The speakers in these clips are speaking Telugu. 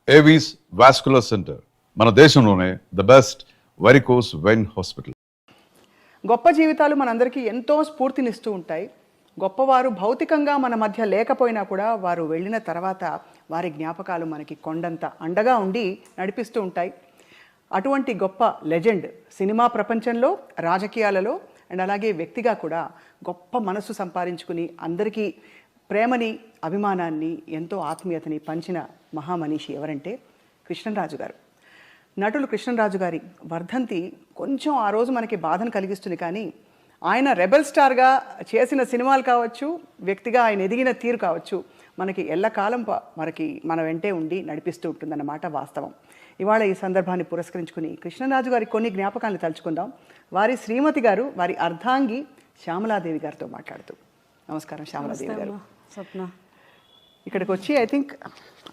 ఏవీస్ వాస్కులర్ సెంటర్ మన దేశంలోనే the best varicose vein hospital. గొప్ప జీవితాలు మనందరికీ ఎంతో స్ఫూర్తినిస్తూ ఉంటాయి. గొప్పవారు భౌతికంగా మన మధ్య లేకపోయినా కూడా వారు వెళ్ళిన తర్వాత వారి జ్ఞాపకాలు మనకి కొండంత అండగా ఉండి నడిపిస్తూ ఉంటాయి. అటువంటి గొప్ప లెజెండ్ సినిమా ప్రపంచంలో, రాజకీయాలలో అండ్ అలాగే వ్యక్తిగా కూడా గొప్ప మనసు సంపాదించుకుని అందరికీ ప్రేమని, అభిమానాన్ని, ఎంతో ఆత్మీయతని పంచిన మహామనీషి ఎవరంటే కృష్ణంరాజు గారు. నటులు కృష్ణంరాజు గారి వర్ధంతి కొంచెం ఆ రోజు మనకి బాధను కలిగిస్తుంది. కానీ ఆయన రెబెల్ స్టార్గా చేసిన సినిమాలు కావచ్చు, వ్యక్తిగా ఆయన ఎదిగిన తీరు కావచ్చు, మనకి ఎల్లకాలం మన వెంటే ఉండి నడిపిస్తూ ఉంటుందన్నమాట వాస్తవం. ఇవాళ ఈ సందర్భాన్ని పురస్కరించుకుని కృష్ణంరాజు గారి కొన్ని జ్ఞాపకాలను తలుచుకుందాం. వారి శ్రీమతి గారు, వారి అర్ధాంగి శ్యామలాదేవి గారితో మాట్లాడుతూ. నమస్కారం శ్యామలాదేవి గారు. స్వప్న, ఇక్కడికి వచ్చి ఐ థింక్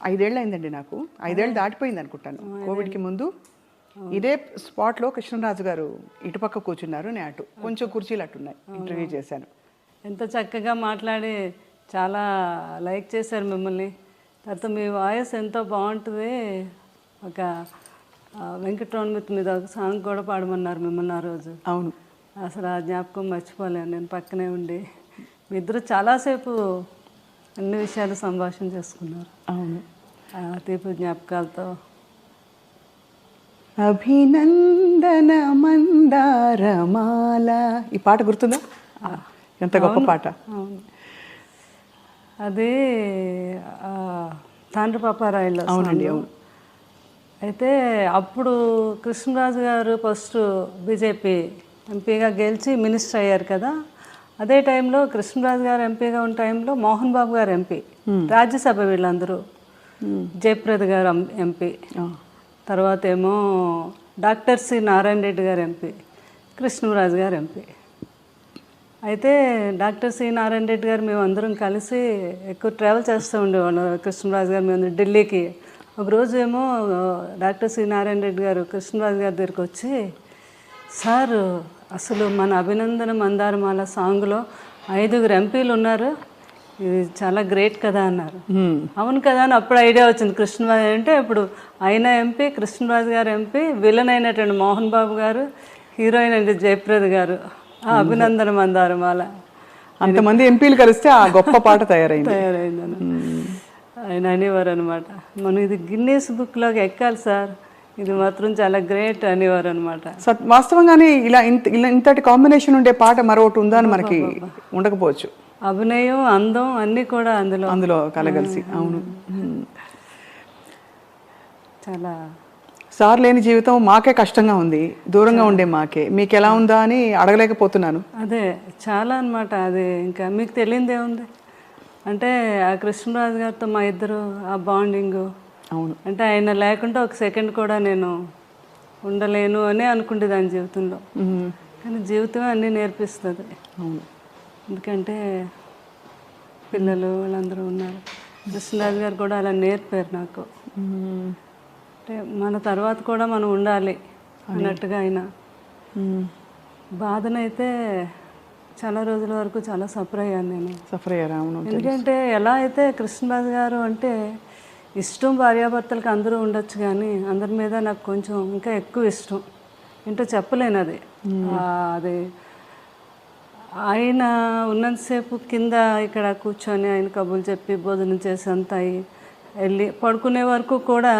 5 ఏళ్ళు అయిందండి. నాకు 5 ఏళ్ళు దాటిపోయింది అనుకుంటాను. కోవిడ్కి ముందు ఇదే స్పాట్లో కృష్ణంరాజు గారు ఇటుపక్క కూర్చున్నారు, నేను అటు. కొంచెం కుర్చీలు అట్టున్నాయి. ఇంటర్వ్యూ చేశాను. ఎంత చక్కగా మాట్లాడి చాలా లైక్ చేశారు మిమ్మల్ని. తర్వాత మీ వాయిస్ ఎంతో బాగుంటుంది. ఒక వెంకటరమణ మీద ఒక సాంగ్ కూడా పాడమన్నారు మిమ్మల్ని ఆ రోజు. అవును, అసలు ఆ జ్ఞాపకం మర్చిపోలేను. నేను పక్కనే ఉండి మీ ఇద్దరు చాలాసేపు అన్ని విషయాలు సంభాషణ చేసుకున్నారు. అవును, తీపి జ్ఞాపకాలతో. అభినందన మందారమాల, ఈ పాట గుర్తుందా? ఎంత గొప్ప పాట. అవును, అది తాండ్ర పాపారాయుల్లో. అవునండి, అవును. అయితే అప్పుడు కృష్ణరాజు గారు ఫస్ట్ బీజేపీ ఎంపీగా గెలిచి మినిస్టర్ అయ్యారు కదా. అదే టైంలో కృష్ణరాజు గారు ఎంపీగా ఉన్న టైంలో మోహన్ బాబు గారు ఎంపీ, రాజ్యసభ వీళ్ళందరూ. జయప్రద గారు ఎంపీ, తర్వాత ఏమో డాక్టర్ సి నారాయణ రెడ్డి గారు ఎంపీ, కృష్ణరాజు గారు ఎంపీ. అయితే డాక్టర్ సి నారాయణ రెడ్డి గారు మేము అందరం కలిసి ఎక్కువ ట్రావెల్ చేస్తూ ఉండేవాళ్ళం. కృష్ణరాజు గారు మేము ఢిల్లీకి. ఒకరోజు ఏమో డాక్టర్ సి నారాయణ రెడ్డి గారు కృష్ణరాజు గారి దగ్గరికి వచ్చి, సార్ అసలు మన అభినందన మందారమాల సాంగ్లో 5 ఎంపీలు ఉన్నారు, ఇది చాలా గ్రేట్ కదా అన్నారు. అవును కదా అని అప్పుడు ఐడియా వచ్చింది. కృష్ణరాజు అంటే ఇప్పుడు ఆయన ఎంపీ, కృష్ణరాజు గారు ఎంపీ, విలన్ అయినటువంటి మోహన్ బాబు గారు, హీరోయిన్ అంటే జయప్రద గారు. అభినందన మందారమాల అంతమంది ఎంపీలు కలిస్తే ఆ గొప్ప పాట తయారైందని ఆయన అనేవారు అనమాట. మనం ఇది గిన్నీస్ బుక్లోకి ఎక్కాలి సార్, ఇది మాత్రం చాలా గ్రేట్ అనేవారు అనమాట. వాస్తవంగానే ఇలా ఇంతటి కాంబినేషన్ ఉండే పాట మరొకటి ఉందా అని మనకి ఉండకపోవచ్చు. అభినయం, అందం అన్నీ కూడా అందులో కలగలిసి. అవును, చాలా. సార్ లేని జీవితం మాకే కష్టంగా ఉంది, దూరంగా ఉండే మాకే. మీకు ఎలా ఉందా అని అడగలేకపోతున్నాను. అదే చాలా అనమాట. అది ఇంకా మీకు తెలియదే ఉంది అంటే ఆ కృష్ణరాజు గారితో మా ఇద్దరు ఆ బాండింగు. అవును, అంటే ఆయన లేకుండా ఒక సెకండ్ కూడా నేను ఉండలేను అని అనుకుంటేదాని జీవితంలో. కానీ జీవితం అన్నీ నేర్పిస్తుంది. అవును, ఎందుకంటే పిల్లలు వాళ్ళందరూ ఉన్నారు. కృష్ణరాజు గారు కూడా అలా నేర్పారు నాకు. అంటే మన తర్వాత కూడా మనం ఉండాలి అన్నట్టుగా ఆయన. బాధనైతే చాలా రోజుల వరకు చాలా సఫర్ అయ్యాను నేను. సఫర్ అయ్యారు. అవును, ఎందుకంటే ఎలా అయితే కృష్ణరాజు గారు అంటే ఇష్టం భార్యాభర్తలకు అందరూ ఉండొచ్చు, కానీ అందరి మీద నాకు కొంచెం ఇంకా ఎక్కువ ఇష్టం. ఏంటో చెప్పలేను అది. అది ఆయన ఉన్నంతసేపు కింద ఇక్కడ కూర్చొని ఆయన కబుర్లు చెప్పి భోజనం చేసి అంతా వెళ్ళి పడుకునే వరకు కూడా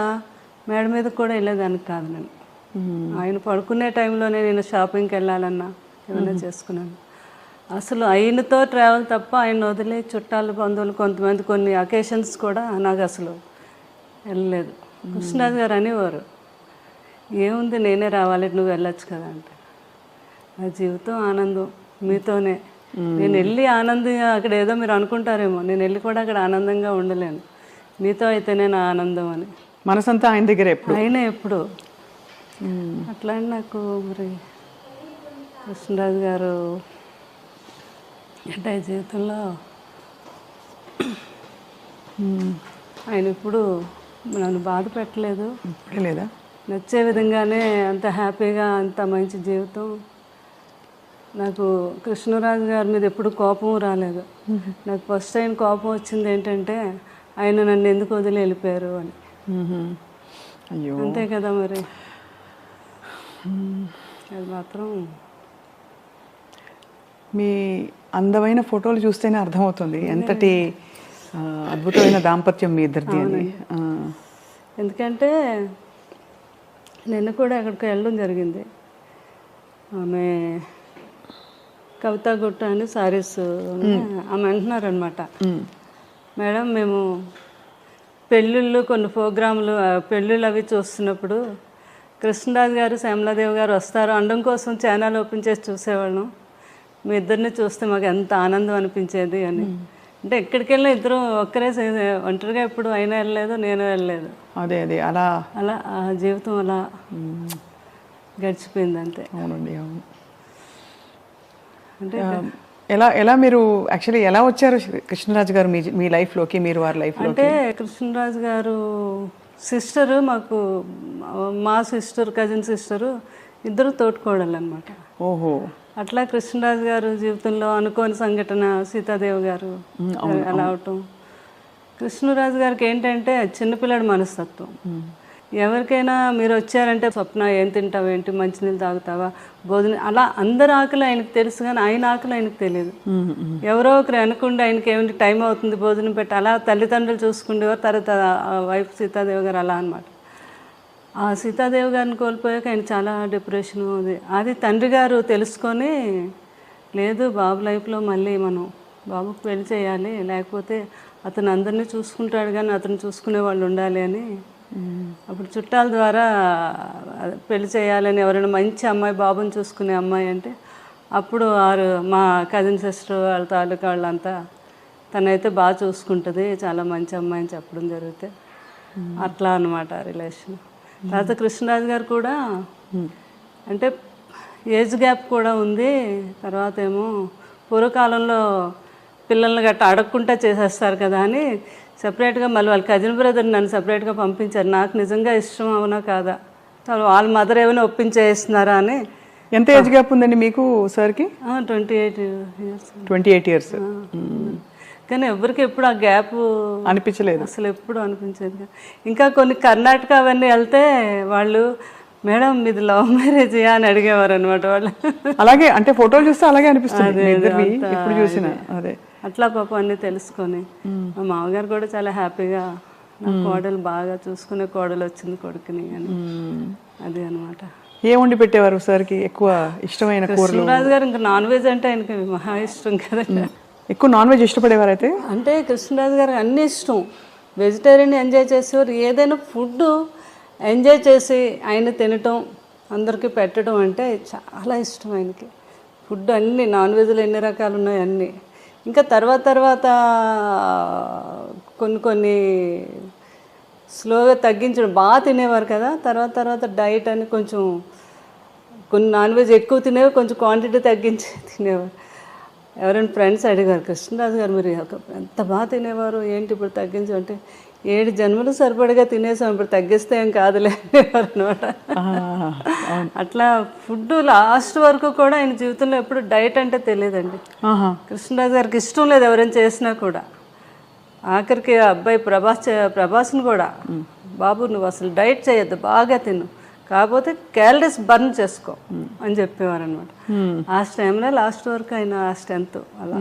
మేడ మీద కూడా వెళ్ళేదానికి కాదు నేను. ఆయన పడుకునే టైంలోనే నేను షాపింగ్కి వెళ్ళాలన్నా ఏమైనా చేసుకున్నాను. అసలు ఆయనతో ట్రావెల్ తప్ప ఆయన వదిలే చుట్టాలు, బంధువులు, కొంతమంది కొన్ని అకేషన్స్ కూడా నాకు అసలు వెళ్ళలేదు. కృష్ణరాజు గారు అనేవారు, ఏముంది నేనే రావాలి, నువ్వు వెళ్ళొచ్చు కదా అంటే. నా జీవితం ఆనందం మీతోనే. నేను వెళ్ళి ఆనందంగా అక్కడ ఏదో మీరు అనుకుంటారేమో, నేను వెళ్ళి కూడా అక్కడ ఆనందంగా ఉండలేను. మీతో అయితేనే నా ఆనందం అని. మనసంతా ఆయన దగ్గర ఎప్పుడు, ఆయనే ఎప్పుడు. అట్లా నాకు మరి కృష్ణరాజు గారు అంటే జీవితంలో ఆయన ఇప్పుడు నన్ను బాధ పెట్టలేదు. లేదా నచ్చే విధంగానే అంత హ్యాపీగా, అంత మంచి జీవితం. నాకు కృష్ణరాజు గారి మీద ఎప్పుడు కోపం రాలేదు. నాకు ఫస్ట్ టైం కోపం వచ్చింది ఏంటంటే ఆయన నన్ను ఎందుకు వదిలి వెళ్ళిపోయారు అని. అయ్యో, అంతే కదా మరి. అది మాత్రం మీ అందమైన ఫోటోలు చూస్తేనే అర్థమవుతుంది ఎంతటి అద్భుతమైన దాంపత్యం మీ ఇద్దరిది అని. ఎందుకంటే నిన్న కూడా అక్కడికి వెళ్ళడం జరిగింది. ఆమె కవితా గుట్ట అని సారీస్ ఆమె అంటున్నారనమాట, మేడం మేము పెళ్ళిళ్ళు కొన్ని ప్రోగ్రాంలు పెళ్ళిళ్ళు అవి చూస్తున్నప్పుడు కృష్ణరాజు గారు శ్యామలాదేవి గారు వస్తారు అనడం కోసం ఛానల్ ఓపెన్ చేసి చూసేవాళ్ళం. మీ ఇద్దరిని చూస్తే మాకు ఎంత ఆనందం అనిపించేది అని. అంటే ఎక్కడికి వెళ్ళినా ఇద్దరు ఒక్కరే ఒంటరిగా ఎప్పుడు అయినా వెళ్ళలేదు, నేను వెళ్ళలేదు. అదే అదే అలా అలా ఆ జీవితం అలా గడిచిపోయింది అంతే. అవునండి, అవును. అంటే ఎలా ఎలా మీరు యాక్చువల్లీ ఎలా వచ్చారు కృష్ణరాజు గారు మీ లైఫ్లోకి, మీరు వారి లైఫ్లో? అంటే కృష్ణరాజు గారు సిస్టరు, మాకు మా సిస్టర్ కజిన్ సిస్టరు ఇద్దరు తోటికోడళ్ళు అనమాట. ఓహో. అట్లా కృష్ణరాజు గారు జీవితంలో అనుకోని సంఘటన సీతాదేవి గారు అలా అవటం. కృష్ణరాజు గారికి ఏంటంటే చిన్నపిల్లడి మనస్తత్వం. ఎవరికైనా మీరు వచ్చారంటే స్వప్న ఏం తింటావు, ఏంటి మంచినీళ్ళు తాగుతావా, భోజనం, అలా అందరి ఆకలి ఆయనకు తెలుసు కానీ ఆయన ఆకలి ఆయనకు తెలియదు. ఎవరో ఒకరు అనుకుంటే ఆయనకి ఏమిటి టైం అవుతుంది భోజనం పెట్టి అలా తల్లిదండ్రులు చూసుకుండేవారు. తర్వాత వైఫ్ సీతాదేవి గారు అలా అనమాట. ఆ సీతాదేవి గారిని కోల్పోయాక ఆయన చాలా డిప్రెషన్. అది తండ్రి గారు తెలుసుకొని, లేదు బాబు లైఫ్లో మళ్ళీ మనం బాబుకు పెళ్లి చేయాలి, లేకపోతే అతను అందరినీ చూసుకుంటాడు కానీ అతను చూసుకునే వాళ్ళు ఉండాలి అని అప్పుడు చుట్టాల ద్వారా పెళ్లి చేయాలని, ఎవరైనా మంచి అమ్మాయి బాబుని చూసుకునే అమ్మాయి అంటే అప్పుడు మా కజిన్ సిస్టర్ వాళ్ళ తాలూకా వాళ్ళంతా తనైతే బాగా చూసుకుంటుంది, చాలా మంచి అమ్మాయి అని చెప్పడం జరిగితే అట్లా అనమాట రిలేషన్. తర్వాత కృష్ణరాజు గారు కూడా అంటే ఏజ్ గ్యాప్ కూడా ఉంది. తర్వాత ఏమో పూర్వకాలంలో పిల్లల్ని గట్ట అడగకుండా చేసేస్తారు కదా అని సపరేట్గా మళ్ళీ వాళ్ళ కజిన్ బ్రదర్ నన్ను సపరేట్గా పంపించారు. నాకు నిజంగా ఇష్టం అవునా కాదా, వాళ్ళ మదర్ ఏమైనా ఒప్పించేస్తున్నారా అని. ఎంత ఏజ్ గ్యాప్ ఉందండి మీకు సార్కి? 28 years. 28 years. కానీ ఎవరికి ఎప్పుడు ఆ గ్యాప్ అనిపించలేదు, అసలు ఎప్పుడు అనిపించేది. ఇంకా కొన్ని కర్ణాటక అవన్నీ వెళ్తే వాళ్ళు, మేడం మీది లవ్ మ్యారేజ్ అని అడిగేవారు అనమాట వాళ్ళు. అలాగే అంటే ఫోటోలు చూస్తే అలాగే అనిపిస్తుంది ఇప్పుడు చూసిన. అదే అట్లా పాపం అన్నీ తెలుసుకొని మా మామగారు కూడా చాలా హ్యాపీగా నా కోడలు బాగా చూసుకునే కోడలు వచ్చింది కొడుకుని అని. అది అనమాట. ఏ వండి పెట్టేవారు సార్కి ఎక్కువ ఇష్టమైన కూరలు? కృష్ణరాజు గారు ఇంకా నాన్ వెజ్ అంటే ఆయనకి మహా ఇష్టం కదండి. ఎక్కువ నాన్ వెజ్ ఇష్టపడేవారు అయితే? అంటే కృష్ణరాజు గారికి అన్నీ ఇష్టం. వెజిటేరియన్ ఎంజాయ్ చేసేవారు. ఏదైనా ఫుడ్ ఎంజాయ్ చేసి ఆయన తినటం, అందరికీ పెట్టడం అంటే చాలా ఇష్టం ఆయనకి. ఫుడ్ అన్నీ నాన్ వెజ్లో ఎన్ని రకాలు ఉన్నాయి అన్నీ. ఇంకా తర్వాత కొన్ని స్లోగా తగ్గించడం. బాగా తినేవారు కదా, తర్వాత డైట్ అని కొంచెం కొన్ని నాన్ వెజ్ ఎక్కువ తినేవారు, కొంచెం క్వాంటిటీ తగ్గించి తినేవారు. ఎవరైనా ఫ్రెండ్స్ అడిగారు, కృష్ణరాజు గారు మీరు ఎంత బాగా తినేవారు ఏంటి ఇప్పుడు తగ్గించు అంటే, 7 జన్మలు సరిపడగా తినేసాం, ఇప్పుడు తగ్గిస్తే ఏం కాదులే అనేవారు అనమాట. అట్లా ఫుడ్ లాస్ట్ వరకు కూడా ఆయన జీవితంలో ఎప్పుడు డైట్ అంటే తెలియదండి. కృష్ణరాజు గారికి ఇష్టం లేదు ఎవరైనా చేసినా కూడా. ఆఖరికి అబ్బాయి ప్రభాస్ని కూడా, బాబు నువ్వు అసలు డైట్ చేయొద్దు, బాగా తిను, కాకపోతే క్యాలరీస్ బర్న్ చేసుకో అని చెప్పేవారు అనమాట. ఆ టైంలో లాస్ట్ వరకు ఆయన ఆ స్ట్రెంత్ అలా.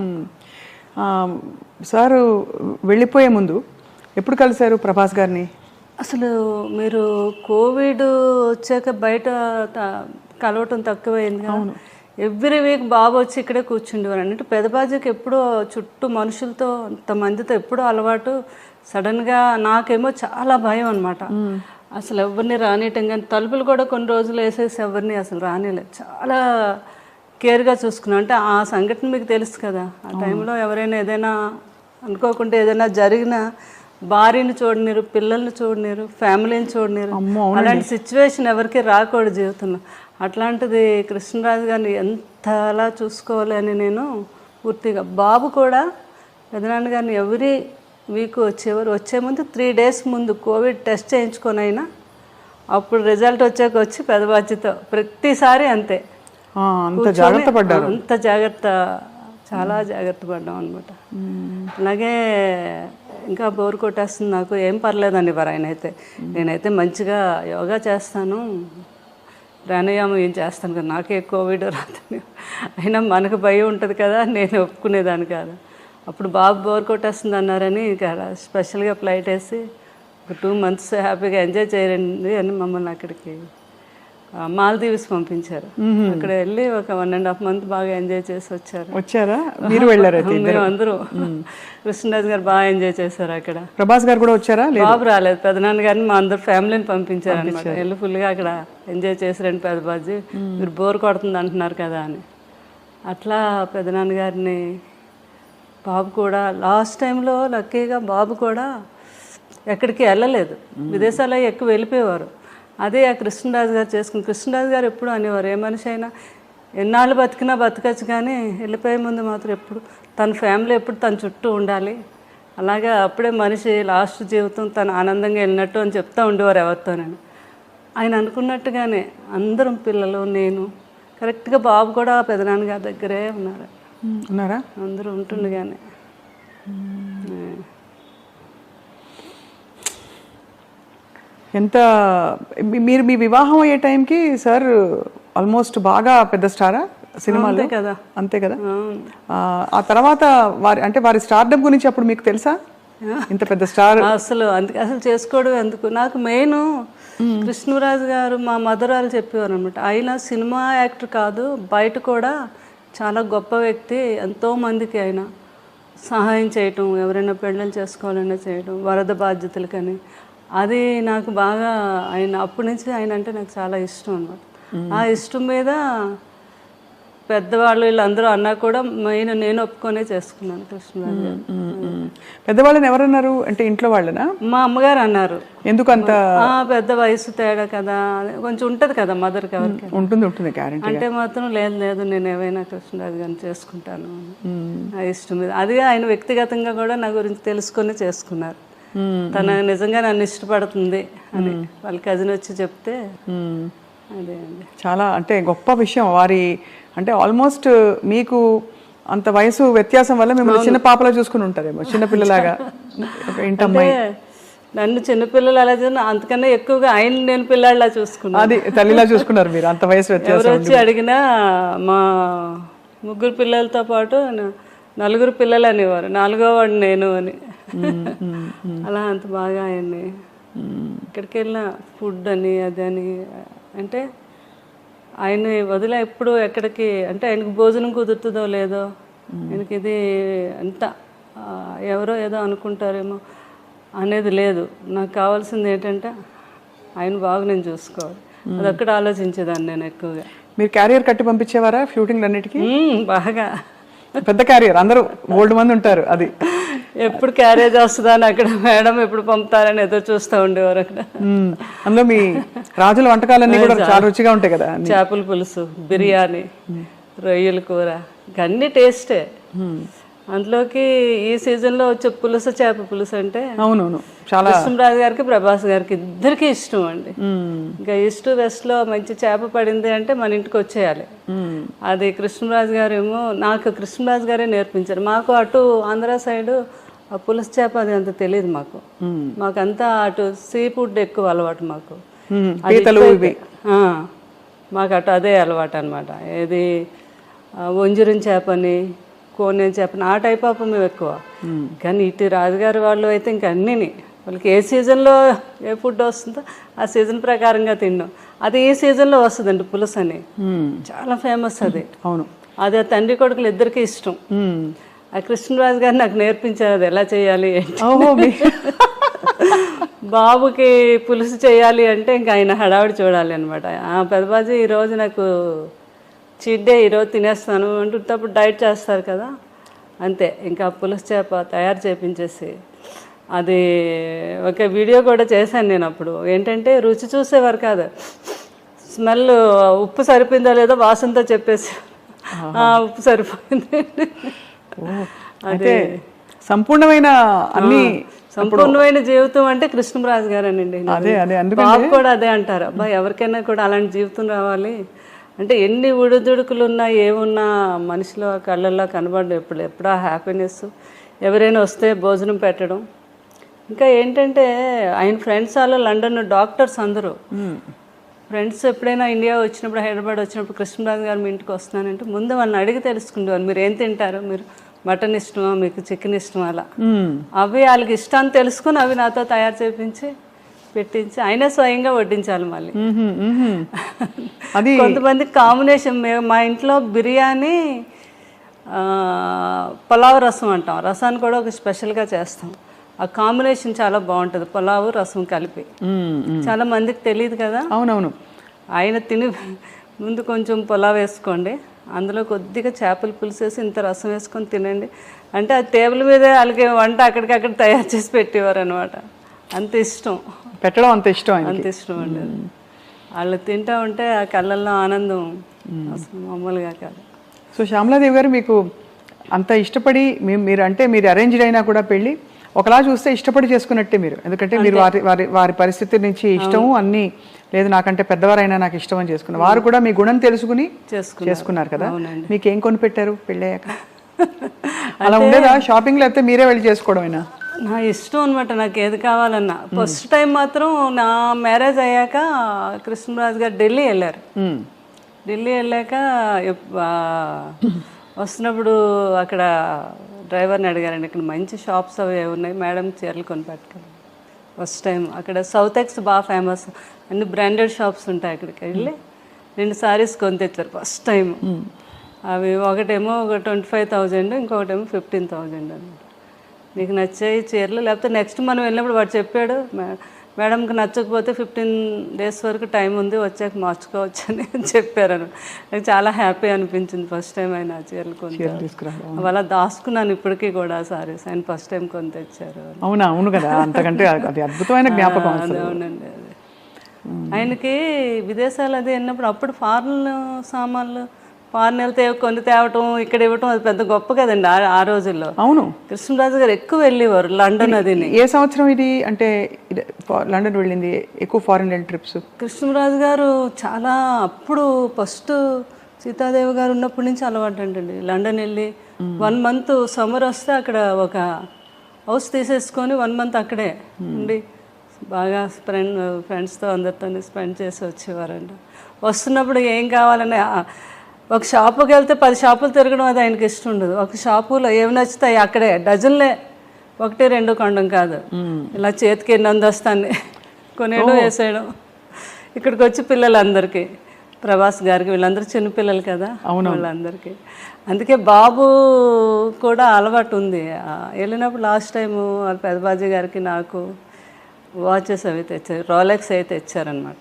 సారు వెళ్ళిపోయే ముందు ఎప్పుడు కలిశారు ప్రభాస్ గారిని? అసలు మీరు కోవిడ్ వచ్చాక బయట కలవటం తక్కువైంది. ఎవ్రీ వీక్ బాబు వచ్చి ఇక్కడే కూర్చుండేవారు. అంటే పెదబాజీకి ఎప్పుడూ చుట్టూ మనుషులతో అంతమందితో ఎప్పుడూ అలవాటు. సడన్గా నాకేమో చాలా భయం అనమాట. అసలు ఎవరిని రానియటం కానీ, తలుపులు కూడా కొన్ని రోజులు వేసేసి ఎవరిని అసలు రానిలేదు. చాలా కేర్గా చూసుకున్నాం. అంటే ఆ సంఘటన మీకు తెలుసు కదా, ఆ టైంలో ఎవరైనా ఏదైనా అనుకోకుండా ఏదైనా జరిగినా భార్యని చూడలేరు, పిల్లల్ని చూడలేరు, ఫ్యామిలీని చూడలేరు. అలాంటి సిచ్యువేషన్ ఎవరికి రాకూడదు జీవితంలో. అట్లాంటిది కృష్ణరాజు గారిని ఎంతలా చూసుకోవాలి అని నేను పూర్తిగా. బాబు కూడా పెదనాన్న గారిని ఎవరీ వీక్ వచ్చేవారు. వచ్చే ముందు 3 days ముందు కోవిడ్ టెస్ట్ చేయించుకొని అయినా అప్పుడు రిజల్ట్ వచ్చాక వచ్చి పెదబాధ్యతో ప్రతిసారి అంతే. అంత జాగ్రత్త పడ్డారు. అంత జాగ్రత్త, చాలా జాగ్రత్త పడ్డాం అనమాట. అలాగే ఇంకా బోర్ కొట్టేస్తుంది నాకు, ఏం పర్లేదండి వారు ఆయన అయితే. నేనైతే మంచిగా యోగా చేస్తాను, ప్రాణాయామం ఏం చేస్తాను కదా, నాకే కోవిడ్ రాదని. అయినా మనకు భయం ఉంటుంది కదా, నేను ఒప్పుకునేదాన్ని కాదు. అప్పుడు బాబు బోర్ కొట్టేస్తుంది అన్నారని ఇంకా స్పెషల్గా ఫ్లైట్ వేసి ఒక 2 months హ్యాపీగా ఎంజాయ్ చేయండి అని మమ్మల్ని అక్కడికి మాల్దీవ్స్ పంపించారు. అక్కడ వెళ్ళి ఒక 1.5 month బాగా ఎంజాయ్ చేసి వచ్చారా? మీరు వెళ్ళారు? మేము అందరూ. కృష్ణరాజు గారు బాగా ఎంజాయ్ చేశారు అక్కడ. ప్రభాస్ గారు కూడా వచ్చారా? బాబు రాలేదు, పెదనాన్న గారిని మా అందరు ఫ్యామిలీని పంపించారు అనమాట. వెళ్ళి ఫుల్గా అక్కడ ఎంజాయ్ చేసారండి. పెద్దబాజీ మీరు బోర్ కొడుతుంది అంటున్నారు కదా అని. అట్లా పెదనాన్న గారిని, బాబు కూడా లాస్ట్ టైంలో లక్కీగా బాబు కూడా ఎక్కడికి వెళ్ళలేదు, విదేశాల్లో ఎక్కువ వెళ్ళిపోయేవారు. అదే ఆ కృష్ణరాజు గారు చేసుకుని, కృష్ణరాజు గారు ఎప్పుడు అనేవారు, ఏ మనిషి అయినా ఎన్నాళ్ళు బతికినా బతకచ్చు కానీ వెళ్ళిపోయే ముందు మాత్రం ఎప్పుడు తన ఫ్యామిలీ ఎప్పుడు తన చుట్టూ ఉండాలి, అలాగే అప్పుడే మనిషి లాస్ట్ జీవితం తను ఆనందంగా వెళ్ళినట్టు అని చెప్తూ ఉండేవారు ఎవరితోనని. ఆయన అనుకున్నట్టుగానే అందరం పిల్లలు, నేను కరెక్ట్గా బాబు కూడా పెదనాన్నగారి దగ్గరే ఉన్నారా? అందరూ ఉంటుండగానే. ఎంత మీరు మీ వివాహం అయ్యే టైంకి సార్ ఆల్మోస్ట్ బాగా పెద్ద స్టారా సినిమాలో కదా? అంతే కదా. ఆ తర్వాత వారి స్టార్డమ్ గురించి అప్పుడు మీకు తెలుసా? ఇంత పెద్ద స్టార్ అసలు అసలు చేసుకోవడం ఎందుకు. నాకు మెయిన్ కృష్ణరాజు గారు మా మదరాలు చెప్పేవారు అనమాట, ఆయన సినిమా యాక్టర్ కాదు, బయట కూడా చాలా గొప్ప వ్యక్తి, ఎంతోమందికి ఆయన సహాయం చేయటం, ఎవరైనా పెళ్ళిళ్ళు చేసుకోవాలన్నా చేయటం, వరద బాధ్యతలకని. అది నాకు బాగా ఆయన అప్పటి నుంచి ఆయన అంటే నాకు చాలా ఇష్టం అనమాట. ఆ ఇష్టం మీద పెద్దవాళ్ళు వీళ్ళందరూ అన్నా కూడా మెయిన్ నేను ఒప్పుకొనే చేసుకున్నాను కృష్ణరాజు గారు. పెద్దవాళ్ళని ఎవరన్నారు అంటే ఇంట్లో వాళ్ళనా? మా అమ్మగారు అన్నారు. ఎందుకంత పెద్ద వయసు తేడా కదా, కొంచెం ఉంటుంది కదా మదర్కి, ఎవరికి ఉంటుంది గ్యారెంటీ. అంటే మాత్రం లేదు నేను ఏమైనా కృష్ణరాజు గారిని చేసుకుంటాను ఆ ఇష్టం మీద. అది ఆయన వ్యక్తిగతంగా కూడా నా గురించి తెలుసుకొని చేసుకున్నారు. తన నిజంగా నన్ను ఇష్టపడుతుంది అని వాళ్ళ కజిన్ వచ్చి చెప్తే అదే అండి చాలా అంటే గొప్ప విషయం. వారి అంటే ఆల్మోస్ట్ మీకు అంత వయసు వ్యత్యాసం వల్ల మిమ్మల్ని చిన్న పాపలా చూసుకుని ఉంటారేమో, చిన్నపిల్లలాగా. ఇంటమ్మాయి నన్ను చిన్నపిల్లలు అలా చూసిన, అంతకన్నా ఎక్కువగా ఆయన నేను పిల్లాడిలా చూసుకున్నాను. అది తల్లిలా చూసుకున్నారు మీరు, అంత వయసు వ్యత్యాసం. ఎవరు వచ్చి అడిగినా మా 3 పిల్లలతో పాటు 4 పిల్లలు అనేవారు, 4వ వాడు నేను అని. అలా అంత బాగా ఆయన్ని ఎక్కడికి వెళ్ళిన ఫుడ్ అని అదని, అంటే ఆయన్ని వదిలే ఎప్పుడు ఎక్కడికి, అంటే ఆయనకు భోజనం కుదురుతుందో లేదో, ఆయనకి ఇది అంత ఎవరో ఏదో అనుకుంటారేమో అనేది లేదు. నాకు కావాల్సింది ఏంటంటే ఆయన బాగా నేను చూసుకోవాలి, అదొక్కటి ఆలోచించేదాన్ని నేను ఎక్కువగా. మీరు క్యారియర్ కట్టి పంపించేవారా షూటింగ్ అన్నిటికీ? బాగా పెద్ద క్యారియర్, అందరూ బోల్డ్ మంది ఉంటారు. అది ఎప్పుడు క్యారేజ్ వస్తుందా అని అక్కడ మేడం ఎప్పుడు పంపుతారని ఎదురు చూస్తూ ఉండేవారు అక్కడ. అందులో మీ రాజుల వంటకాలన్నీ కూడా చాలా రుచిగా ఉంటాయి కదా, చేపల పులుసు, బిర్యానీ, రొయ్యల కూర, అన్ని టేస్టే. అందులోకి ఈ సీజన్లో వచ్చే పులుసు, చేప పులుసు అంటే అవునవును చాలా కృష్ణరాజు గారికి ప్రభాస్ గారికి ఇద్దరికి ఇష్టం అండి. ఇంకా ఈస్ట్ వెస్ట్లో మంచి చేప పడింది అంటే మన ఇంటికి వచ్చేయాలి. అది కృష్ణరాజు గారు ఏమో, నాకు కృష్ణరాజు గారే నేర్పించారు. మాకు అటు ఆంధ్ర సైడు ఆ పులుసు చేప అది అంత తెలియదు మాకు. మాకంతా అటు సీ ఫుడ్ ఎక్కువ అలవాటు మాకు. మాకు అటు అదే అలవాటు అనమాట. ఏది వంజరం చేపని, కోనేరు చేపని, ఆ టైప్ ఆఫ్ మేము ఎక్కువ. కానీ ఇటు రాజుగారి వాళ్ళు అయితే ఇంకా అన్నీని వాళ్ళకి ఏ సీజన్లో ఏ ఫుడ్ వస్తుందో ఆ సీజన్ ప్రకారంగా తిన్నాం. అది ఈ సీజన్లో వస్తుందండి పులుసు అని, చాలా ఫేమస్ అది. అవును, అది ఆ తండ్రి కొడుకులు ఇద్దరికి ఇష్టం. ఆ కృష్ణరాజు గారు నాకు నేర్పించారు అది ఎలా చేయాలి ఏంటి. బాబుకి పులుసు చేయాలి అంటే ఇంకా ఆయన హడావిడి చూడాలి అనమాట. పెద్దబాజీ ఈరోజు నాకు చీట్ డే, ఈరోజు తినేస్తాను అంటున్నప్పుడు డైట్ చేస్తారు కదా, అంతే. ఇంకా పులుసు చేప తయారు చేయించేసి అది ఒక వీడియో కూడా చేశాను నేను అప్పుడు. ఏంటంటే రుచి చూసేవారు కాదు, స్మెల్ ఉప్పు సరిపోయిందో లేదో వాసనతో చెప్పేసి ఉప్పు సరిపోయింది. అదే సంపూర్ణమైన అన్ని సంపూర్ణమైన జీవితం అంటే కృష్ణరాజు గారేనండి. బాబు కూడా అదే అంటారు, అబ్బా ఎవరికైనా కూడా అలాంటి జీవితం రావాలి అంటే ఎన్ని ఉడుదుడుకులు ఉన్నా ఏమున్నా మనిషిలో కళ్ళల్లో కనబడడం ఎప్పుడా హ్యాపీనెస్. ఎవరైనా వస్తే భోజనం పెట్టడం, ఇంకా ఏంటంటే ఆయన ఫ్రెండ్స్ వాళ్ళు లండన్ డాక్టర్స్ అందరూ ఫ్రెండ్స్ ఎప్పుడైనా ఇండియా వచ్చినప్పుడు హైదరాబాద్ వచ్చినప్పుడు కృష్ణరాజు గారు మీ ఇంటికి వస్తున్నానంటే ముందు వాళ్ళని అడిగి తెలుసుకునేవారు మీరు ఏం తింటారు, మీరు మటన్ ఇష్టమా, మీకు చికెన్ ఇష్టమా, అలా అవి వాళ్ళకి ఇష్టాన్ని తెలుసుకుని అవి నాతో తయారు చేయించి పెట్టించి ఆయనే స్వయంగా వడ్డించాలి మళ్ళీ. అది కొంతమంది కాంబినేషన్ మా ఇంట్లో బిర్యానీ పులావ్ రసం అంటాం, రసాన్ని కూడా ఒక స్పెషల్గా చేస్తాం. ఆ కాంబినేషన్ చాలా బాగుంటుంది, పులావు రసం కలిపి. చాలా మందికి తెలియదు కదా. అవునవును. ఆయన తిని ముందు కొంచెం పులావ్ వేసుకోండి, అందులో కొద్దిగా చేపల పులుసు వేసి ఇంత రసం వేసుకొని తినండి అంటే ఆ టేబుల్ మీదే వాళ్ళకి వంట అక్కడికక్కడ తయారు చేసి పెట్టేవారు అనమాట. అంత ఇష్టం పెట్టడం, అంత ఇష్టం, అంత ఇష్టం అండి. వాళ్ళు తింటా ఉంటే ఆ కళ్ళల్లో ఆనందం అసలు మామూలుగా కాదు. సో శ్యామలాదేవి గారు మీకు అంత ఇష్టపడి మీరు అంటే మీరు అరేంజ్డ్ అయినా కూడా పెళ్ళి ఒకలా చూస్తే ఇష్టపడి చేసుకున్నట్టే మీరు, ఎందుకంటే మీరు వారి పరిస్థితి నుంచి ఇష్టము అన్నీ లేదు నాకంటే పెద్దవారైనా నాకు ఇష్టం అని చేసుకున్నారు. వారు కూడా మీ గుణం తెలుసుకుని చేసుకున్నారు కదా. మీకు ఏం కొని పెట్టారు పెళ్ళయ్యాక? అలా ఉండేదా షాపింగ్, లేకపోతే మీరే వెళ్ళి చేసుకోవడమేనా? నా ఇష్టం అనమాట, నాకు ఏది కావాలన్నా. ఫస్ట్ టైం మాత్రం నా మ్యారేజ్ అయ్యాక కృష్ణరాజు గారు ఢిల్లీ వెళ్ళారు. ఢిల్లీ వెళ్ళాక వస్తున్నప్పుడు అక్కడ డ్రైవర్ని అడిగారండి, ఇక్కడ మంచి షాప్స్ అవి ఉన్నాయి మేడం, చీరలు కొని పెట్టుకోండి. ఫస్ట్ టైం అక్కడ సౌత్ ఎక్స్ బాగా ఫేమస్, అన్ని బ్రాండెడ్ షాప్స్ ఉంటాయి. అక్కడికి వెళ్ళి 2 సారీస్ కొని తెచ్చారు ఫస్ట్ టైం. అవి ఒకటేమో 25,000, ఇంకొకటేమో 15,000 అనమాట. నీకు నచ్చాయి చీరలు, లేకపోతే నెక్స్ట్ మనం వెళ్ళినప్పుడు వాడు చెప్పాడు మేడంకి నచ్చకపోతే 15 days వరకు టైం ఉంది, వచ్చాక మార్చుకోవచ్చు అని చెప్పారు. నాకు చాలా హ్యాపీ అనిపించింది ఫస్ట్ టైం ఆయన చీరలు కొని తీసుకురావడం. అలా దాచుకున్నాను ఇప్పటికీ కూడా సారీస్, ఆయన ఫస్ట్ టైం కొని తెచ్చారు. అవునా? అవును కదా, అంతకంటే అది అద్భుతమైన జ్ఞాపకం. అవునండి. అది ఆయనకి విదేశాలు అది వెళ్ళినప్పుడు అప్పుడు ఫారెన్ సామాన్లు ఫారెన్ వెళ్తే కొన్ని తేవటం ఇక్కడ ఇవ్వటం అది పెద్ద గొప్ప కదండి ఆ రోజుల్లో. అవును. కృష్ణరాజు గారు ఎక్కువ వెళ్ళేవారు లండన్. అది ఏ సంవత్సరం ఇది అంటే లండన్ వెళ్ళింది ఎక్కువ ఫారెన్ ట్రిప్స్? కృష్ణరాజు గారు చాలా అప్పుడు ఫస్ట్ సీతాదేవి గారు ఉన్నప్పటి నుంచి అలవాటు అంటండి. లండన్ వెళ్ళి 1 month సమ్మర్ వస్తే అక్కడ ఒక హౌస్ తీసేసుకొని 1 month అక్కడే ఉండి బాగా ఫ్రెండ్స్తో అందరితో స్పెండ్ చేసి వచ్చేవారండి. వస్తున్నప్పుడు ఏం కావాలని ఒక షాపుకి వెళ్తే 10 షాపులు తిరగడం అది ఆయనకి ఇష్టం ఉండదు. ఒక షాపులో ఏమి నచ్చుతాయి అక్కడే డజన్లే, 1-2 కొనడం కాదు, ఇలా చేతికి ఎన్ని అందొస్తాన్ని కొనేయడం వేసేయడం. ఇక్కడికి వచ్చి పిల్లలందరికీ, ప్రభాస్ గారికి వీళ్ళందరూ చిన్నపిల్లలు కదా వాళ్ళందరికీ. అందుకే బాబు కూడా అలవాటు ఉంది. వెళ్ళినప్పుడు లాస్ట్ టైము వాళ్ళ పెద్దబాజీ గారికి నాకు వాచెస్ అవి తెచ్చారు, రోలెక్స్ అయితే తెచ్చారనమాట.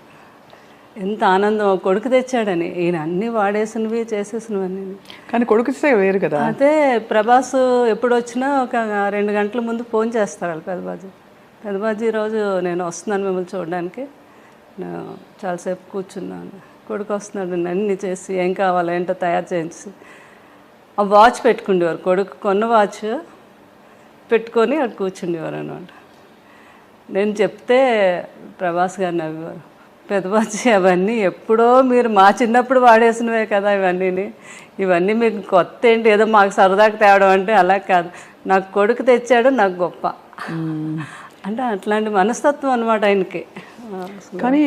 ఎంత ఆనందం, కొడుకు తెచ్చాడని. ఈయన అన్నీ వాడేసినవి చేసేసినవన్నీ. కానీ కొడుకు వేరు కదా. అయితే ప్రభాస్ ఎప్పుడు వచ్చినా ఒక 2 గంటల ముందు ఫోన్ చేస్తారు వాళ్ళు పెద్దబాజీ రోజు నేను వస్తున్నాను మిమ్మల్ని చూడడానికి, నేను చాలాసేపు కూర్చున్నాను, కొడుకు వస్తున్నాడు అన్నీ చేసి ఏం కావాలో ఏంటో తయారు చేసి ఆ వాచ్ పెట్టుకుండేవారు. కొడుకు కొన్న వాచ్ పెట్టుకొని అక్కడ కూర్చుండేవారు అనమాట. నేను చెప్తే ప్రభాస్ గారు నవ్వేవారు, పెద్దబాజీ అవన్నీ ఎప్పుడో మీరు మా చిన్నప్పుడు వాడేసినవే కదా ఇవన్నీ మీకు కొత్త ఏంటి, ఏదో మాకు సరదాగా తేవడం అంటే అలా కాదు, నాకు కొడుకు తెచ్చాడు నాకు గొప్ప అంటే అట్లాంటి మనస్తత్వం అనమాట ఆయనకి. కానీ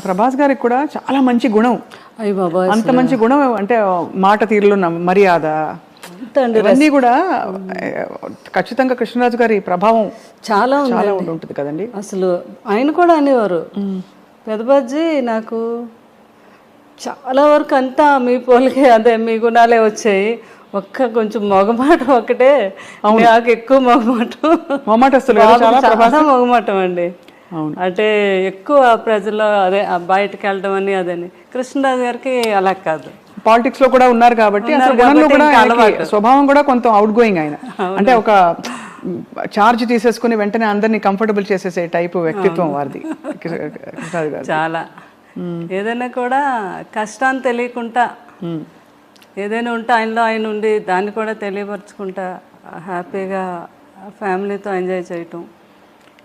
ప్రభాస్ గారికి కూడా చాలా మంచి గుణం. అయ్య బాబా, అంత మంచి గుణం అంటే మాట తీరులో మర్యాద అన్నీ కూడా ఖచ్చితంగా కృష్ణరాజు గారి ప్రభావం చాలా ఉంటుంది కదండి. అసలు ఆయన కూడా అనేవారు, పెద్దబాజీ నాకు చాలా వరకు అంతా మీ పోలికే, అదే మీ గుణాలే వచ్చాయి, కొంచెం మొగమాటం ఒకటే నాకు ఎక్కువ మొగమాటం అండి. అంటే ఎక్కువ ప్రజల్లో అదే బయటకు వెళ్ళడం అని అదని. కృష్ణరాజు గారికి అలా కాదు, పాలిటిక్స్ లో కూడా ఉన్నారు కాబట్టి స్వభావం కూడా కొంత అవుట్ గోయింగ్ ఆయన. అంటే ఒక చార్జ్ తీసేసుకుని వెంటనే అందరినీ కంఫర్టబుల్ చేసేసే టైపు వ్యక్తిత్వం వారిది కృష్ణరాజు గారు. చాలా ఏదైనా కూడా కష్టాన్ని తెలియకుండా ఏదైనా ఉంటే ఆయనలో ఆయన ఉండి దాన్ని కూడా తెలియపరచుకుంటా హ్యాపీగా ఫ్యామిలీతో ఎంజాయ్ చేయటం,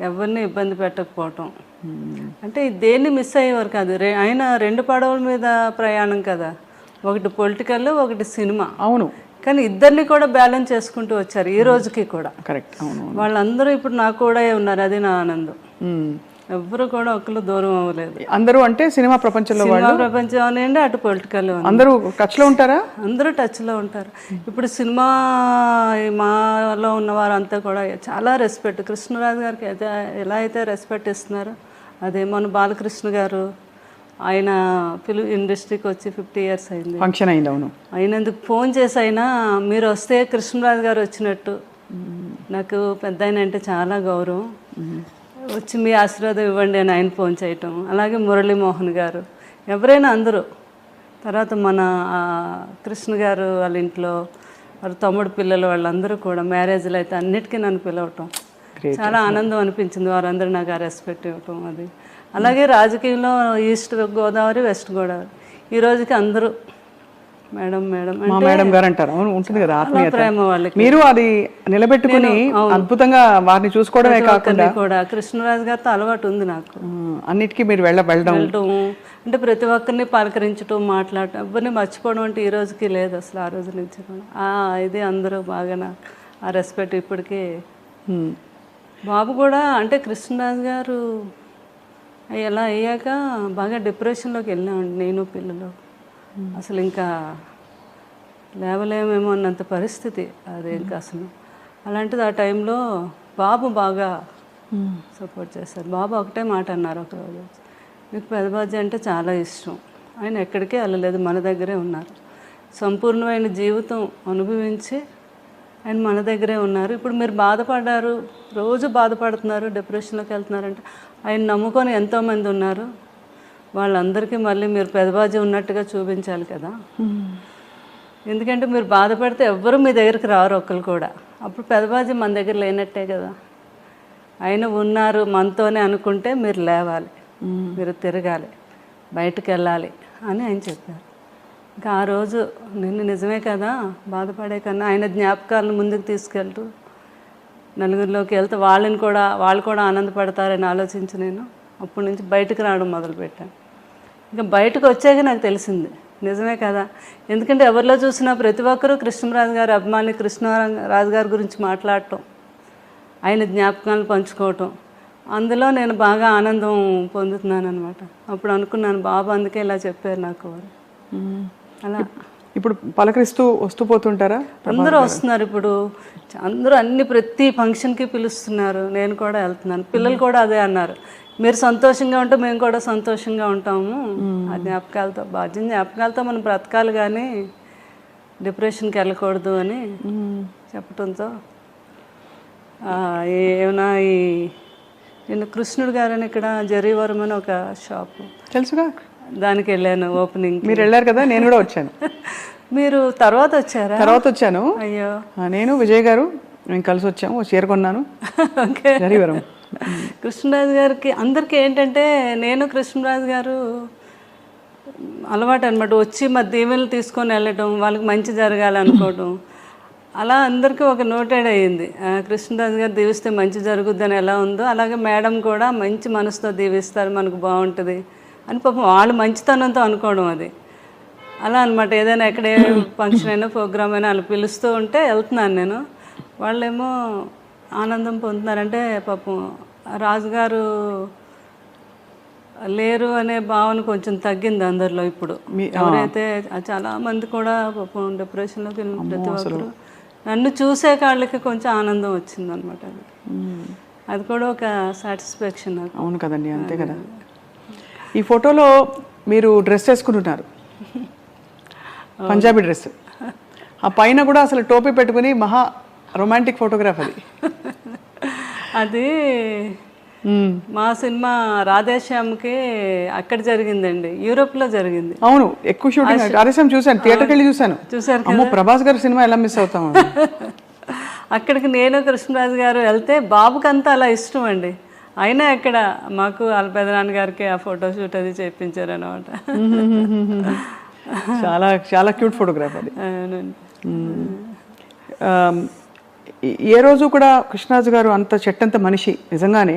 ఎవరిని ఇబ్బంది పెట్టకపోవటం. అంటే దేన్ని మిస్ అయ్యేవారు కాదు. ఆయన 2 పడవల మీద ప్రయాణం కదా, ఒకటి పొలిటికల్ ఒకటి సినిమా. అవును, కానీ ఇద్దరిని కూడా బ్యాలెన్స్ చేసుకుంటూ వచ్చారు ఈ రోజుకి కూడా. కరెక్ట్, అవును. వాళ్ళందరూ ఇప్పుడు నాకు కూడా ఉన్నారు, అది నా ఆనందం. ఎవ్వరు కూడా ఒకళ్ళు దూరం అవ్వలేదు. అందరూ అంటే సినిమా ప్రపంచంలో సినిమా ప్రపంచం అనండి, అటు పొలిటికల్ అందరూ టచ్ లో ఉంటారా? అందరూ టచ్ లో ఉంటారు. ఇప్పుడు సినిమా మాలో ఉన్న వారంతా కూడా చాలా రెస్పెక్ట్, కృష్ణరాజు గారికి అయితే ఎలా అయితే రెస్పెక్ట్ ఇస్తున్నారు అదే. మన బాలకృష్ణ గారు ఆయన ఫిల్మ్ ఇండస్ట్రీకి వచ్చి 50 years అయింది, ఫంక్షన్ అయింది. అవును, అయినందుకు ఫోన్ చేసి అయినా మీరు వస్తే కృష్ణరాజు గారు వచ్చినట్టు. నాకు పెద్ద ఆయన అంటే చాలా గౌరవం, వచ్చి మీ ఆశీర్వాదం ఇవ్వండి అని ఆయన ఫోన్ చేయటం. అలాగే మురళీమోహన్ గారు, ఎవరైనా అందరూ. తర్వాత మన కృష్ణ గారు వాళ్ళ ఇంట్లో వాళ్ళ తమ్ముడు పిల్లలు వాళ్ళందరూ కూడా మ్యారేజ్లు అయితే అన్నిటికీ నన్ను పిలవటం చాలా ఆనందం అనిపించింది. వారందరూ నాకు ఆ రెస్పెక్ట్ ఇవ్వటం అది. అలాగే రాజకీయంలో ఈస్ట్ గోదావరి, వెస్ట్ గోదావరి ఈ రోజుకి అందరూ మేడం మేడం మా మేడం గారు అంటారు. అవును, ఉంటుంది కదా ఆత్మీయత, ప్రేమ వాళ్ళకి. మీరు అది నిలబెట్టుకుని అద్భుతంగా వారిని చూసుకోవడమే కాకుండా కూడా కృష్ణరాజు గారితో అలవాటు ఉంది నాకు. అన్నిటికీ మీరు వెళ్ళడం అంటే ప్రతి ఒక్కరిని పలకరించడం, మాట్లాడటం, ఎవరిని మర్చిపోవడం అంటే ఈ రోజుకి లేదు అసలు. ఆ రోజు నుంచి ఇది అందరూ బాగా ఆ రెస్పెక్ట్ ఇప్పటికీ. బాబు కూడా అంటే కృష్ణరాజు గారు ఎలా అయ్యాక బాగా డిప్రెషన్లోకి వెళ్ళామండి నేను పిల్లలు. అసలు ఇంకా లేవలేమేమో అన్నంత పరిస్థితి అది. ఇంకా అసలు అలాంటిది ఆ టైంలో బాబు బాగా సపోర్ట్ చేశారు. బాబు ఒకటే మాట అన్నారు ఒకరోజు, మీకు పెదబాజీ అంటే చాలా ఇష్టం, ఆయన ఎక్కడికే వెళ్ళలేదు, మన దగ్గరే ఉన్నారు, సంపూర్ణమైన జీవితం అనుభవించి ఆయన మన దగ్గరే ఉన్నారు. ఇప్పుడు మీరు బాధపడ్డారు, రోజు బాధపడుతున్నారు, డిప్రెషన్లోకి వెళ్తున్నారంటే ఆయన నమ్ముకొని ఎంతోమంది ఉన్నారు, వాళ్ళందరికీ మళ్ళీ మీరు పెదబాజీ ఉన్నట్టుగా చూపించాలి కదా. ఎందుకంటే మీరు బాధపడితే ఎవ్వరూ మీ దగ్గరికి రారు ఒక్కరు కూడా. అప్పుడు పెదబాజీ మన దగ్గర లేనట్టే కదా. ఆయన ఉన్నారు మనతోనే అనుకుంటే మీరు లేవాలి, మీరు తిరగాలి, బయటకు వెళ్ళాలి అని ఆయన చెప్పారు. ఇంకా ఆ రోజు నేను నిజమే కదా, బాధపడే కన్నా ఆయన జ్ఞాపకాలను ముందుకు తీసుకెళ్తూ నలుగురిలోకి వెళ్తే వాళ్ళు కూడా ఆనందపడతారని ఆలోచించి నేను అప్పటి నుంచి బయటకు రావడం మొదలుపెట్టాను. ఇంకా బయటకు వచ్చాక నాకు తెలిసింది నిజమే కదా. ఎందుకంటే ఎవరిలో చూసినా ప్రతి ఒక్కరూ కృష్ణరాజు గారు అభిమాని, కృష్ణరాజు గారి గురించి మాట్లాడటం, ఆయన జ్ఞాపకాలను పంచుకోవటం, అందులో నేను బాగా ఆనందం పొందుతున్నాను అనమాట. అప్పుడు అనుకున్నాను బాబు అందుకే ఇలా చెప్పారు నాకు వారు. అలా ఇప్పుడు పలకరిస్తూ వస్తూ పోతుంటారా? అందరూ వస్తున్నారు ఇప్పుడు, అందరూ ప్రతి ఫంక్షన్కి పిలుస్తున్నారు, నేను కూడా వెళ్తున్నాను. పిల్లలు కూడా అదే అన్నారు, మీరు సంతోషంగా ఉంటే మేము కూడా సంతోషంగా ఉంటాము, ఆ జ్ఞాపకాలతో జ్ఞాపకాలతో మనం బ్రతకాలి కానీ డిప్రెషన్కి వెళ్ళకూడదు అని చెప్పడంతో ఏమైనా నేను కృష్ణుడు గారని ఇక్కడ జరీవరం అని ఒక షాపు తెలుసుగా, దానికి వెళ్ళాను ఓపెనింగ్. మీరు వెళ్ళారు కదా, నేను కూడా వచ్చాను. మీరు తర్వాత వచ్చారా? తర్వాత వచ్చాను. అయ్యో, నేను విజయ్ గారు మేము కలిసి వచ్చాము, చీర కొన్నాను. ఓకే, జరీవరం. కృష్ణరాజు గారికి అందరికీ ఏంటంటే నేను కృష్ణరాజు గారు అలవాటు అనమాట, వచ్చి మా దీవెనలు తీసుకొని వెళ్ళటం, వాళ్ళకి మంచి జరగాలనుకోవటం, అలా అందరికీ ఒక నోటెడ్ అయ్యింది. కృష్ణరాజు గారు దీవిస్తే మంచి జరుగుద్దని ఎలా ఉందో అలాగే మేడం కూడా మంచి మనసుతో దీవిస్తారు, మనకు బాగుంటుంది అని పాపం వాళ్ళు మంచితనంతో అనుకోవడం అది. అలా అనమాట, ఏదైనా ఎక్కడే ఫంక్షన్ అయినా ప్రోగ్రామ్ అయినా వాళ్ళు పిలుస్తూ ఉంటే వెళ్తున్నాను నేను, వాళ్ళేమో ఆనందం పొందుతున్నారంటే పాపం రాజుగారు లేరు అనే భావన కొంచెం తగ్గింది అందరిలో. ఇప్పుడు ఎవరైతే చాలా మంది కూడా పాపం డిప్రెషన్లోకి వెళ్ళిన ప్రతి ఒక్కరు నన్ను చూసే వాళ్ళకి కొంచెం ఆనందం వచ్చింది అనమాట. అది కూడా ఒక సాటిస్ఫాక్షన్ నాకు. అవును కదండి, అంతే కదా. ఈ ఫోటోలో మీరు డ్రెస్ వేసుకుంటున్నారు, పంజాబీ డ్రెస్, ఆ పైన కూడా అసలు టోపీ పెట్టుకుని మహా రొమాంటిక్ ఫోటోగ్రాఫ్ అది. అది మా సినిమా రాధేశ్యామ్కి అక్కడ జరిగిందండి, యూరోప్లో జరిగింది. అవును, ఎక్కువ షూటింగ్ రాధేశ్యామ్ చూశాను, థియేటర్కి వెళ్ళి చూశాను. చూసారు అమ్మో, ప్రభాస్ గారి సినిమా ఎలా మిస్ అవుతాము. అక్కడికి నేను కృష్ణరాజు గారు వెళ్తే బాబుకి అంతా అలా ఇష్టం అండి, అయినా అక్కడ మాకు వాళ్ళ పెదనాన్న గారికి ఆ ఫోటో షూట్ అది చేయించారు అనమాట. చాలా చాలా క్యూట్ ఫోటోగ్రాఫ్ అది. అవునండి. ఏ రోజు కూడా కృష్ణరాజు గారు అంత చెట్టంత మనిషి నిజంగానే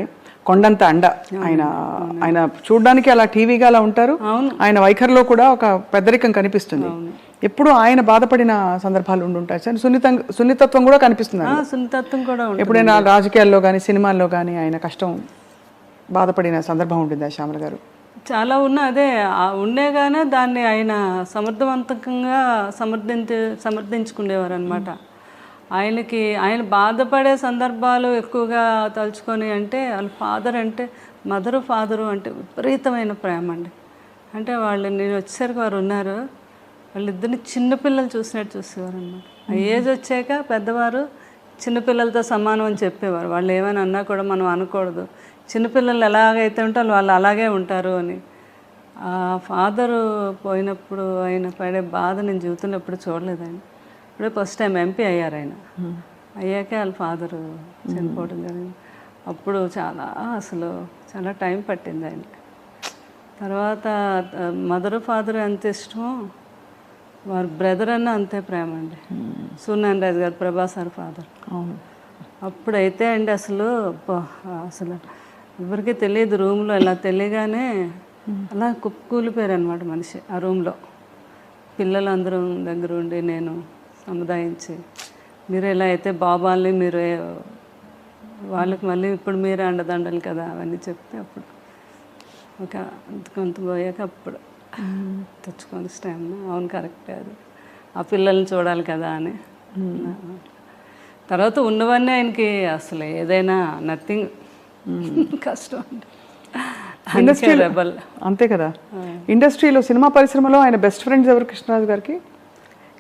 కొండంత అండ. ఆయన చూడడానికి అలా టీవీగా అలా ఉంటారు. ఆయన వైఖరిలో కూడా ఒక పెద్దరికం కనిపిస్తుంది. ఎప్పుడు ఆయన బాధపడిన సందర్భాలు ఉండుంటాయి సార్. సున్నితత్వం కూడా కనిపిస్తుంది. సున్నితత్వం కూడా ఎప్పుడైనా రాజకీయాల్లో కానీ సినిమాల్లో కానీ ఆయన కష్టం బాధపడిన సందర్భం ఉంటుందా శ్యామల గారు? చాలా అదే ఉండేగానే దాన్ని ఆయన సమర్థవంతంగా సమర్థించుకునేవారు అనమాట. ఆయన బాధపడే సందర్భాలు ఎక్కువగా తలుచుకొని అంటే వాళ్ళ ఫాదర్ అంటే ఫాదరు అంటే విపరీతమైన ప్రేమ అండి. అంటే వాళ్ళు నేను వచ్చేసరికి వారు ఉన్నారు, వాళ్ళిద్దరిని చిన్నపిల్లలు చూసినట్టు చూసేవారు అనమాట. ఆ ఏజ్ వచ్చాక పెద్దవారు చిన్నపిల్లలతో సమానం అని చెప్పేవారు. వాళ్ళు ఏమైనా అన్నా కూడా మనం అనకూడదు, చిన్నపిల్లలు ఎలాగైతే ఉంటారో వాళ్ళు అలాగే ఉంటారు అని. ఆ ఫాదరు పోయినప్పుడు ఆయన పడే బాధ నేను జీవితంలో ఎప్పుడు చూడలేదు. ఆయన ఇప్పుడే ఫస్ట్ టైం ఎంపీ అయ్యారు. ఆయన అయ్యాకే వాళ్ళ ఫాదరు చనిపోవడం జరిగింది. అప్పుడు చాలా టైం పట్టింది ఆయన. తర్వాత ఫాదర్ ఎంత ఇష్టమో వారి బ్రదర్ అన్న అంతే ప్రేమ అండి. సూర్యనారాయణ రాజు గారు ప్రభాస్ గారి ఫాదర్. అప్పుడైతే అండి అసలు ఎవరికి తెలియదు, రూమ్లో ఇలా తెలియగానే అలా కూలిపోయారు అనమాట మనిషి ఆ రూమ్లో. పిల్లలందరం దగ్గర ఉండి నేను సముదాయించి, మీరు ఎలా అయితే బాబాల్ని మీరు వాళ్ళకి మళ్ళీ ఇప్పుడు మీరే అండదండలు కదా అవన్నీ చెప్తే అప్పుడు ఒక కొంత పోయాక అప్పుడు తెచ్చుకొని టైం అవును కరెక్టే, అది ఆ పిల్లల్ని చూడాలి కదా అని. తర్వాత ఉన్నవన్నీ ఆయనకి అసలు ఏదైనా నథింగ్ కష్టం అండి. అంతే కదా. ఇండస్ట్రీలో సినిమా పరిశ్రమలో ఆయన బెస్ట్ ఫ్రెండ్స్ ఎవరు కృష్ణరాజు గారికి?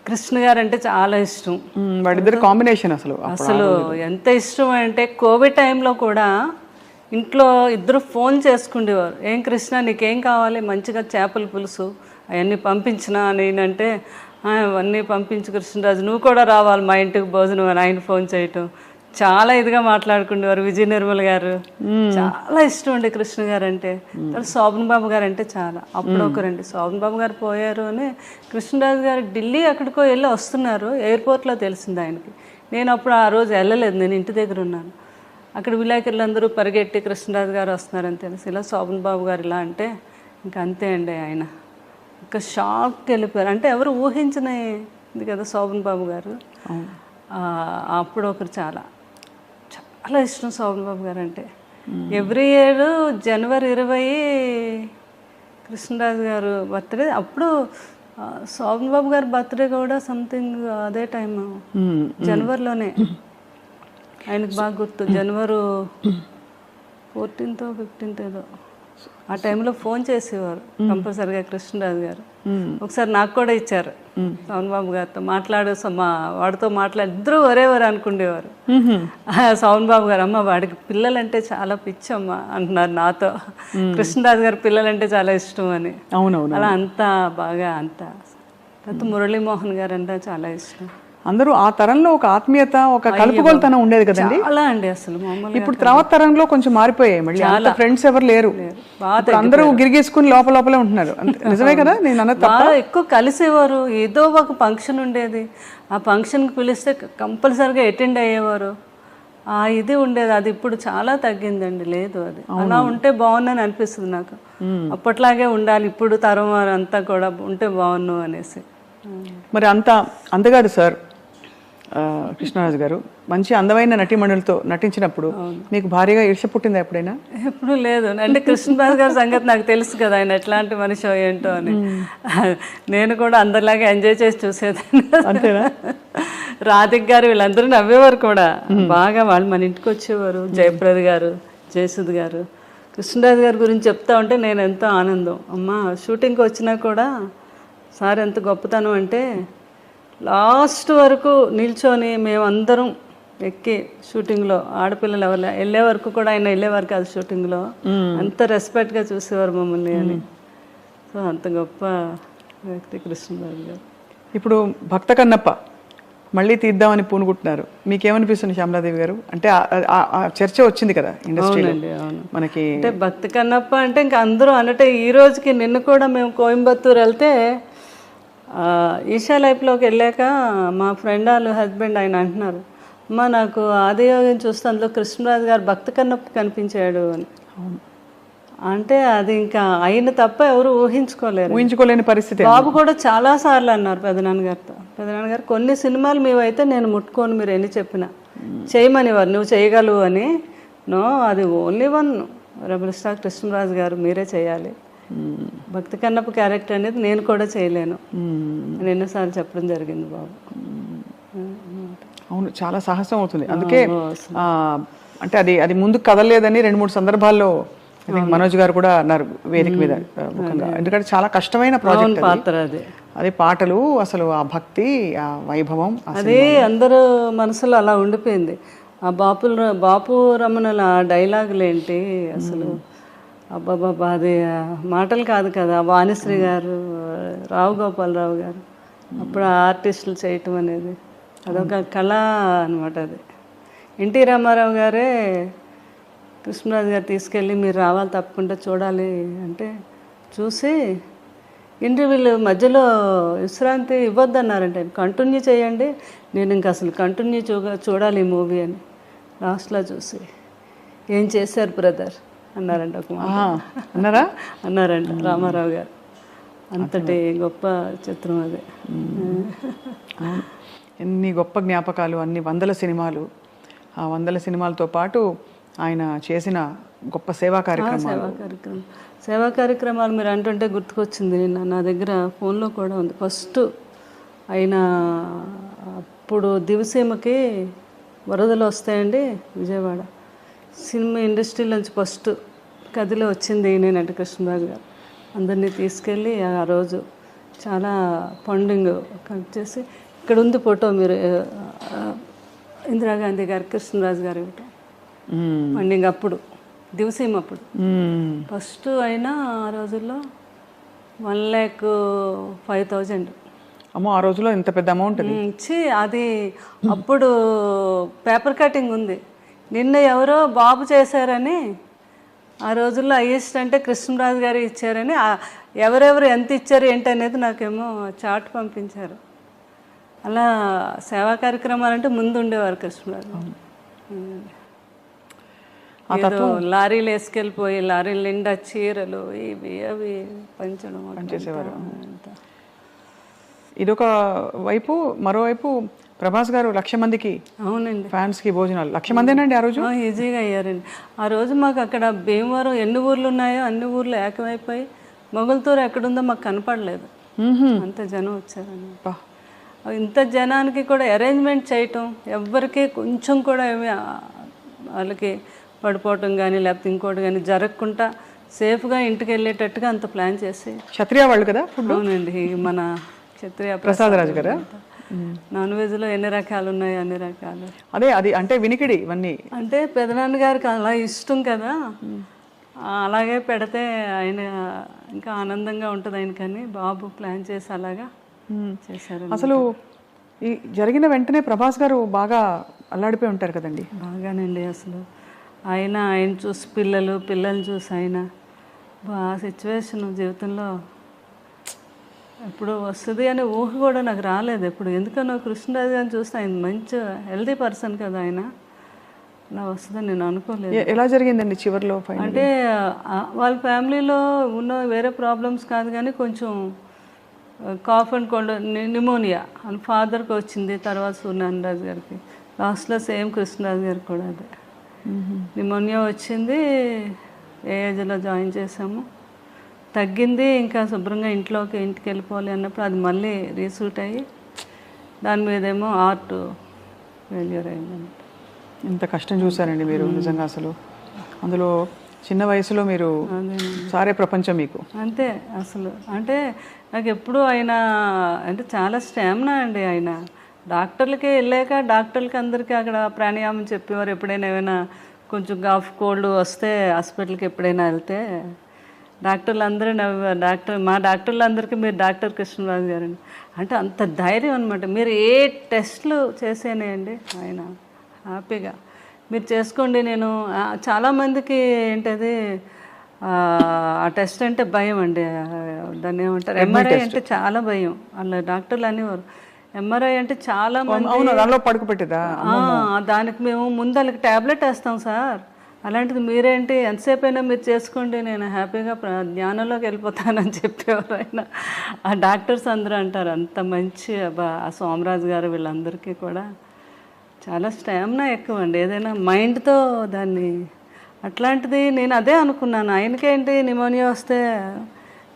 కృష్ణ గారు అంటే చాలా ఇష్టం. వాడిద్దరు కాంబినేషన్ అసలు ఎంత ఇష్టం అంటే కోవిడ్ టైంలో కూడా ఇంట్లో ఇద్దరు ఫోన్ చేసుకుండేవారు. ఏం కృష్ణ నీకేం కావాలి, మంచిగా చేపల పులుసు అవన్నీ పంపించినా నేనంటే అవన్నీ పంపించు కృష్ణరాజు, నువ్వు కూడా రావాలి మా ఇంటికి భోజనం అని ఆయన ఫోన్ చేయటం. చాలా ఇదిగా మాట్లాడుకునేవారు. విజయ నిర్మల్ గారు చాలా ఇష్టం అండి కృష్ణ గారు అంటే. శోభన్ బాబు గారు అంటే చాలా. అప్పుడు ఒకరండి శోభన్ బాబు గారు పోయారు అని కృష్ణరాజు గారు ఢిల్లీ ఎక్కడికో వెళ్ళి వస్తున్నారు, ఎయిర్పోర్ట్లో తెలిసింది ఆయనకి. నేను అప్పుడు ఆ రోజు వెళ్ళలేదు, నేను ఇంటి దగ్గర ఉన్నాను. అక్కడ విలేకరులందరూ పరిగెట్టి కృష్ణరాజు గారు వస్తున్నారని తెలిసి ఇలా శోభన్ బాబు గారు ఇలా అంటే ఇంకా అంతే అండి, ఆయన ఇంకా షాక్కి వెళ్ళిపోయారు. అంటే ఎవరు ఊహించినది కదా శోభన్ బాబు గారు. అప్పుడు ఒకరు చాలా ఇష్టం శోభన్ బాబు గారు అంటే. ఎవ్రీ ఇయర్ జనవరి 20 కృష్ణరాజు గారు బర్త్డే. అప్పుడు శోభన్ బాబు గారి బర్త్డే కూడా సంథింగ్ అదే టైం జనవరిలోనే. ఆయనకు బాగా గుర్తు, జనవరి 14th 15th ఏదో ఆ టైంలో ఫోన్ చేసేవారు కంపల్సరిగా కృష్ణరాజు గారు. ఒకసారి నాకు కూడా ఇచ్చారు శోభన్ బాబు గారితో వాడితో ఇద్దరు ఒరేవారు అనుకునేవారు. శోభన్ బాబు గారు అమ్మ వాడికి పిల్లలంటే చాలా పిచ్చమ్మ అంటున్నారు నాతో. కృష్ణరాజు గారు పిల్లలంటే చాలా ఇష్టం అని. అలా అంతా బాగా తర్వాత మురళీమోహన్ గారు అంటే చాలా ఇష్టం. అందరూ ఆ తరంలో ఒక ఆత్మీయత, ఒక కలుపుగోలుతనం ఉండేది కదండి. అలా అండి అసలు ఇప్పుడు తర్వాత తరంలో కొంచెం మారిపోయాయి. మళ్ళీ అంత ఫ్రెండ్స్ ఎవరు లేరు, అందరూ గిరిగేసుకుని లోపలే ఉంటున్నారు. నిజమే కదా నేను అన్నది? ఎక్కువ కలిసేవారు, ఏదో ఒక ఫంక్షన్ ఉండేది, ఆ ఫంక్షన్కి పిలిస్తే కంపల్సరిగా అటెండ్ అయ్యేవారు. ఇది ఉండేది. అది ఇప్పుడు చాలా తగ్గిందండి. లేదు, అది అలా ఉంటే బాగుందని అనిపిస్తుంది నాకు. అప్పట్లాగే ఉండాలి ఇప్పుడు తరం వారు అంతా కూడా ఉంటే బాగున్నావు అనేసి. మరి అందగాడు సార్ కృష్ణరాజు గారు. మంచి అందమైన నటీమణులతో నటించినప్పుడు మీకు భారీగా ఈర్ష్య పుట్టిందా ఎప్పుడైనా? ఎప్పుడు లేదు. అంటే కృష్ణరాజు గారి సంగతి నాకు తెలుసు కదా, ఆయన ఎట్లాంటి మనిషి ఏంటో అని. నేను కూడా అందరిలాగా ఎంజాయ్ చేసి చూసేదాన్ని. అంతేనా? రాధిక్ గారు వీళ్ళందరూ నవ్వేవారు కూడా బాగా. వాళ్ళు మన ఇంటికి వచ్చేవారు. జయప్రద గారు, జయసుద్ గారు. కృష్ణరాజు గారి గురించి చెప్తా ఉంటే నేను ఎంతో ఆనందం. అమ్మ షూటింగ్కి వచ్చినా కూడా సార్ ఎంత గొప్పతనం అంటే లాస్ట్ వరకు నిల్చొని మేమందరం ఎక్కి షూటింగ్లో ఆడపిల్లలు ఎవరు వెళ్ళే వరకు కూడా ఆయన వెళ్ళేవారు కాదు షూటింగ్లో. అంత రెస్పెక్ట్గా చూసేవారు మమ్మల్ని అని. సో అంత గొప్ప వ్యక్తి కృష్ణరాజు గారు. ఇప్పుడు భక్త కన్నప్ప మళ్ళీ తీద్దామని పూనుకుంటున్నారు. మీకేమనిపిస్తుంది శ్యామలాదేవి గారు? అంటే ఆ చర్చ వచ్చింది కదా ఇండస్ట్రీలో మనకి. అంటే భక్త కన్నప్ప అంటే ఇంకా అందరూ అన్నట్టే ఈ రోజుకి. నిన్న కూడా మేము కోయంబత్తూరు వెళ్తే ఈషా లైఫ్లోకి వెళ్ళాక మా ఫ్రెండ్ వాళ్ళ హస్బెండ్ ఆయన అంటున్నారు, అమ్మ నాకు ఆదియోగం చూస్తే అందులో కృష్ణరాజు గారు భక్త కన్నప్ప కనిపించాడు అని. అంటే అది ఇంకా ఆయన తప్ప ఎవరు ఊహించుకోలేని పరిస్థితి. బాబు కూడా చాలా సార్లు అన్నారు పెదనాన్నగారితో, పెదనాన్నగారు కొన్ని సినిమాలు మేమైతే నేను ముట్టుకోను మీరు ఎన్ని చెప్పినా చేయమనేవారు, నువ్వు చేయగలవు అని. నో, అది only one rebel star Krishnaraju గారు మీరే చేయాలి, భక్తి కన్నప్ప క్యారెక్టర్ అనేది నేను కూడా చేయలేను అని ఎన్నోసార్లు చెప్పడం జరిగింది బాబు. అవును, చాలా సాహసం అవుతుంది. అందుకే అంటే అది ముందుకు కదలలేదని 2-3 సందర్భాల్లో మనోజ్ గారు కూడా అన్నారు వేదిక మీద ముఖంగా. ఎందుకంటే చాలా కష్టమైన ప్రాజెక్ట్ పాత్ర అది. అదే పాటలు, అసలు ఆ భక్తి, ఆ వైభవం, అదే అందరూ మనసులో అలా ఉండిపోయింది. ఆ బాపు రమణుల డైలాగులు ఏంటి అసలు, అబ్బాబాబా అది మాటలు కాదు కదా. వాణిశ్రీ గారు, రావు గోపాలరావు గారు అప్పుడు ఆర్టిస్టులు చేయటం అనేది అదొక కళ అనమాట. అది ఎన్టీ రామారావు గారే కృష్ణరాజు గారు తీసుకెళ్ళి మీరు రావాలి తప్పకుండా చూడాలి అంటే చూసి ఇంటర్వ్యూలు మధ్యలో విశ్రాంతి ఇవ్వద్దన్నారంటే కంటిన్యూ చేయండి, నేను ఇంక అసలు కంటిన్యూ చూడాలి ఈ మూవీ అని. లాస్ట్లో చూసి ఏం చేశారు బ్రదర్ అన్నారంట ఒక అన్నారా అన్నారంట రామారావు గారు. అంతటి గొప్ప చిత్రం అది. ఎన్ని గొప్ప జ్ఞాపకాలు, అన్ని 100 సినిమాలు. ఆ 100 సినిమాలతో పాటు ఆయన చేసిన గొప్ప సేవా కార్యక్రమాలు మీరు అంటుంటే గుర్తుకొచ్చింది. నా దగ్గర ఫోన్లో కూడా ఉంది. ఫస్ట్ ఆయన అప్పుడు దివసీమకి వరదలు వస్తాయండి విజయవాడ, సినిమా ఇండస్ట్రీ నుంచి ఫస్ట్ కదిలో వచ్చింది నేనంటే కృష్ణరాజు గారు. అందరినీ తీసుకెళ్ళి ఆ రోజు చాలా ఫండింగ్ కలెక్ట్ చేసి, ఇక్కడ ఉంది ఫోటో మీరు, ఇందిరాగాంధీ గారు కృష్ణరాజు గారు ఇవ్వటం ఫండింగ్ అప్పుడు దివసీమ అప్పుడు ఫస్ట్ అయినా ఆ రోజుల్లో 1,05,000. అమ్మో, ఆ రోజులో ఇంత పెద్ద అమౌంట్ ఇచ్చి అది అప్పుడు పేపర్ కటింగ్ ఉంది. నిన్న ఎవరో బాబు చేశారని, ఆ రోజుల్లో హైయెస్ట్ అంటే కృష్ణరాజు గారు ఇచ్చారని, ఎవరెవరు ఎంత ఇచ్చారు ఏంటనేది నాకేమో చార్ట్ పంపించారు. అలా సేవా కార్యక్రమాలు అంటే ముందు ఉండేవారు కృష్ణరాజు. ఏదో లారీలు వేసుకెళ్ళిపోయి లారీల నిండా చీరలు ఇవి అవి పనిచేసేవారు. ఇదొక వైపు. మరోవైపు ప్రభాస్ గారు 1,00,000 మందికి, అవునండి, ఫ్యాన్స్కి భోజనాలు 1,00,000 మందేనండి ఆ రోజు. ఈజీగా అయ్యారండి ఆ రోజు. మాకు అక్కడ భీమవరం ఎన్ని ఊర్లు ఉన్నాయో అన్ని ఊర్లు ఏకమైపోయి మొగల్తూరు ఎక్కడుందో మాకు కనపడలేదు, అంత జనం వచ్చారన్నమాట. ఇంత జనానికి కూడా అరేంజ్మెంట్ చేయటం, ఎవ్వరికి కొంచెం కూడా ఏమి వాళ్ళకి పడిపోవటం కానీ లేకపోతే ఇంకోటి కానీ జరగకుండా సేఫ్గా ఇంటికి వెళ్ళేటట్టుగా అంత ప్లాన్ చేసి. క్షత్రియ వాళ్ళు కదా? అవునండి, మన క్షత్రియ ప్రసాద్ రాజు గారా? నాన్ వెజ్లో ఎన్ని రకాలు ఉన్నాయో అన్ని రకాలు. అదే అది అంటే వినికిడి ఇవన్నీ అంటే పెదనాన్న గారికి అలా ఇష్టం కదా, అలాగే పెడితే ఆయన ఇంకా ఆనందంగా ఉంటుంది ఆయన. కానీ బాబు ప్లాన్ చేసి అలాగా చేశారు. అసలు ఈ జరిగిన వెంటనే ప్రభాస్ గారు బాగా అల్లాడిపోయి ఉంటారు కదండి? బాగానండి. అసలు ఆయన చూసి పిల్లల్ని చూసి ఆయన ఆ సిచ్యువేషన్ జీవితంలో ఎప్పుడు వస్తుంది అనే ఊహ కూడా నాకు రాలేదు ఎప్పుడు. ఎందుకనో కృష్ణరాజు గారిని చూస్తే ఆయన మంచి హెల్తీ పర్సన్ కదా, ఆయన అలా వస్తుందని నేను అనుకోలేదు. ఎలా జరిగిందండి చివరిలో? అంటే వాళ్ళ ఫ్యామిలీలో ఉన్న వేరే ప్రాబ్లమ్స్ కాదు కానీ కొంచెం కాఫ్ అండ్ కోల్డ్, న్యూమోనియా అని ఫాదర్కి వచ్చింది, తర్వాత సూర్యనారాయణ గారికి, లాస్ట్లో సేమ్ కృష్ణరాజు గారికి కూడా అదే న్యూమోనియా వచ్చింది. ఏజ్లో జాయిన్ చేసాము, తగ్గింది. ఇంకా శుభ్రంగా ఇంటికి వెళ్ళిపోవాలి అన్నప్పుడు అది మళ్ళీ రీసూట్ అయ్యి దాని మీదేమో హార్ట్ ఫెయిల్యూర్ అయిందంట. ఇంత కష్టం చూసారండి మీరు నిజంగా. అసలు అందులో చిన్న వయసులో మీరు సారే ప్రపంచం మీకు. అంతే అసలు. అంటే నాకు ఎప్పుడు ఆయన అంటే చాలా స్టామినా అండి ఆయన. డాక్టర్లకి వెళ్ళాక డాక్టర్లకి అందరికీ అక్కడ ప్రాణాయామం చెప్పేవారు. ఎప్పుడైనా ఏమైనా కొంచెం కాఫ్ కోల్డ్ వస్తే హాస్పిటల్కి ఎప్పుడైనా వెళ్తే డాక్టర్లు అందరూ నవ్వేవారు. మా డాక్టర్లందరికీ మీరు డాక్టర్ కృష్ణరాజు గారండి అంటే అంత ధైర్యం అనమాట. మీరు ఏ టెస్ట్లు చేసేనేయండి ఆయన హ్యాపీగా మీరు చేసుకోండి. నేను చాలామందికి ఏంటది ఆ టెస్ట్ అంటే భయం అండి, దాన్ని ఏమంటారు ఎంఆర్ఐ అంటే చాలా భయం. అలా డాక్టర్లు అనేవారు ఎంఆర్ఐ అంటే చాలా మంది అవును, దానిలో పడుకోబెట్టేదా? దానికి మేము ముందు వాళ్ళకి ట్యాబ్లెట్ వేస్తాం సార్. అలాంటిది మీరేంటి ఎంతసేపు అయినా మీరు చేసుకోండి, నేను హ్యాపీగా జ్ఞానంలోకి వెళ్ళిపోతానని చెప్పేవారు ఆయన. ఆ డాక్టర్స్ అందరూ అంటారు అంత మంచి ఆ సోమరాజు గారు వీళ్ళందరికీ కూడా చాలా స్టామినా ఎక్కువ అండి, ఏదైనా మైండ్తో దాన్ని. అట్లాంటిది నేను అదే అనుకున్నాను, ఆయనకేంటి నిమోనియా వస్తే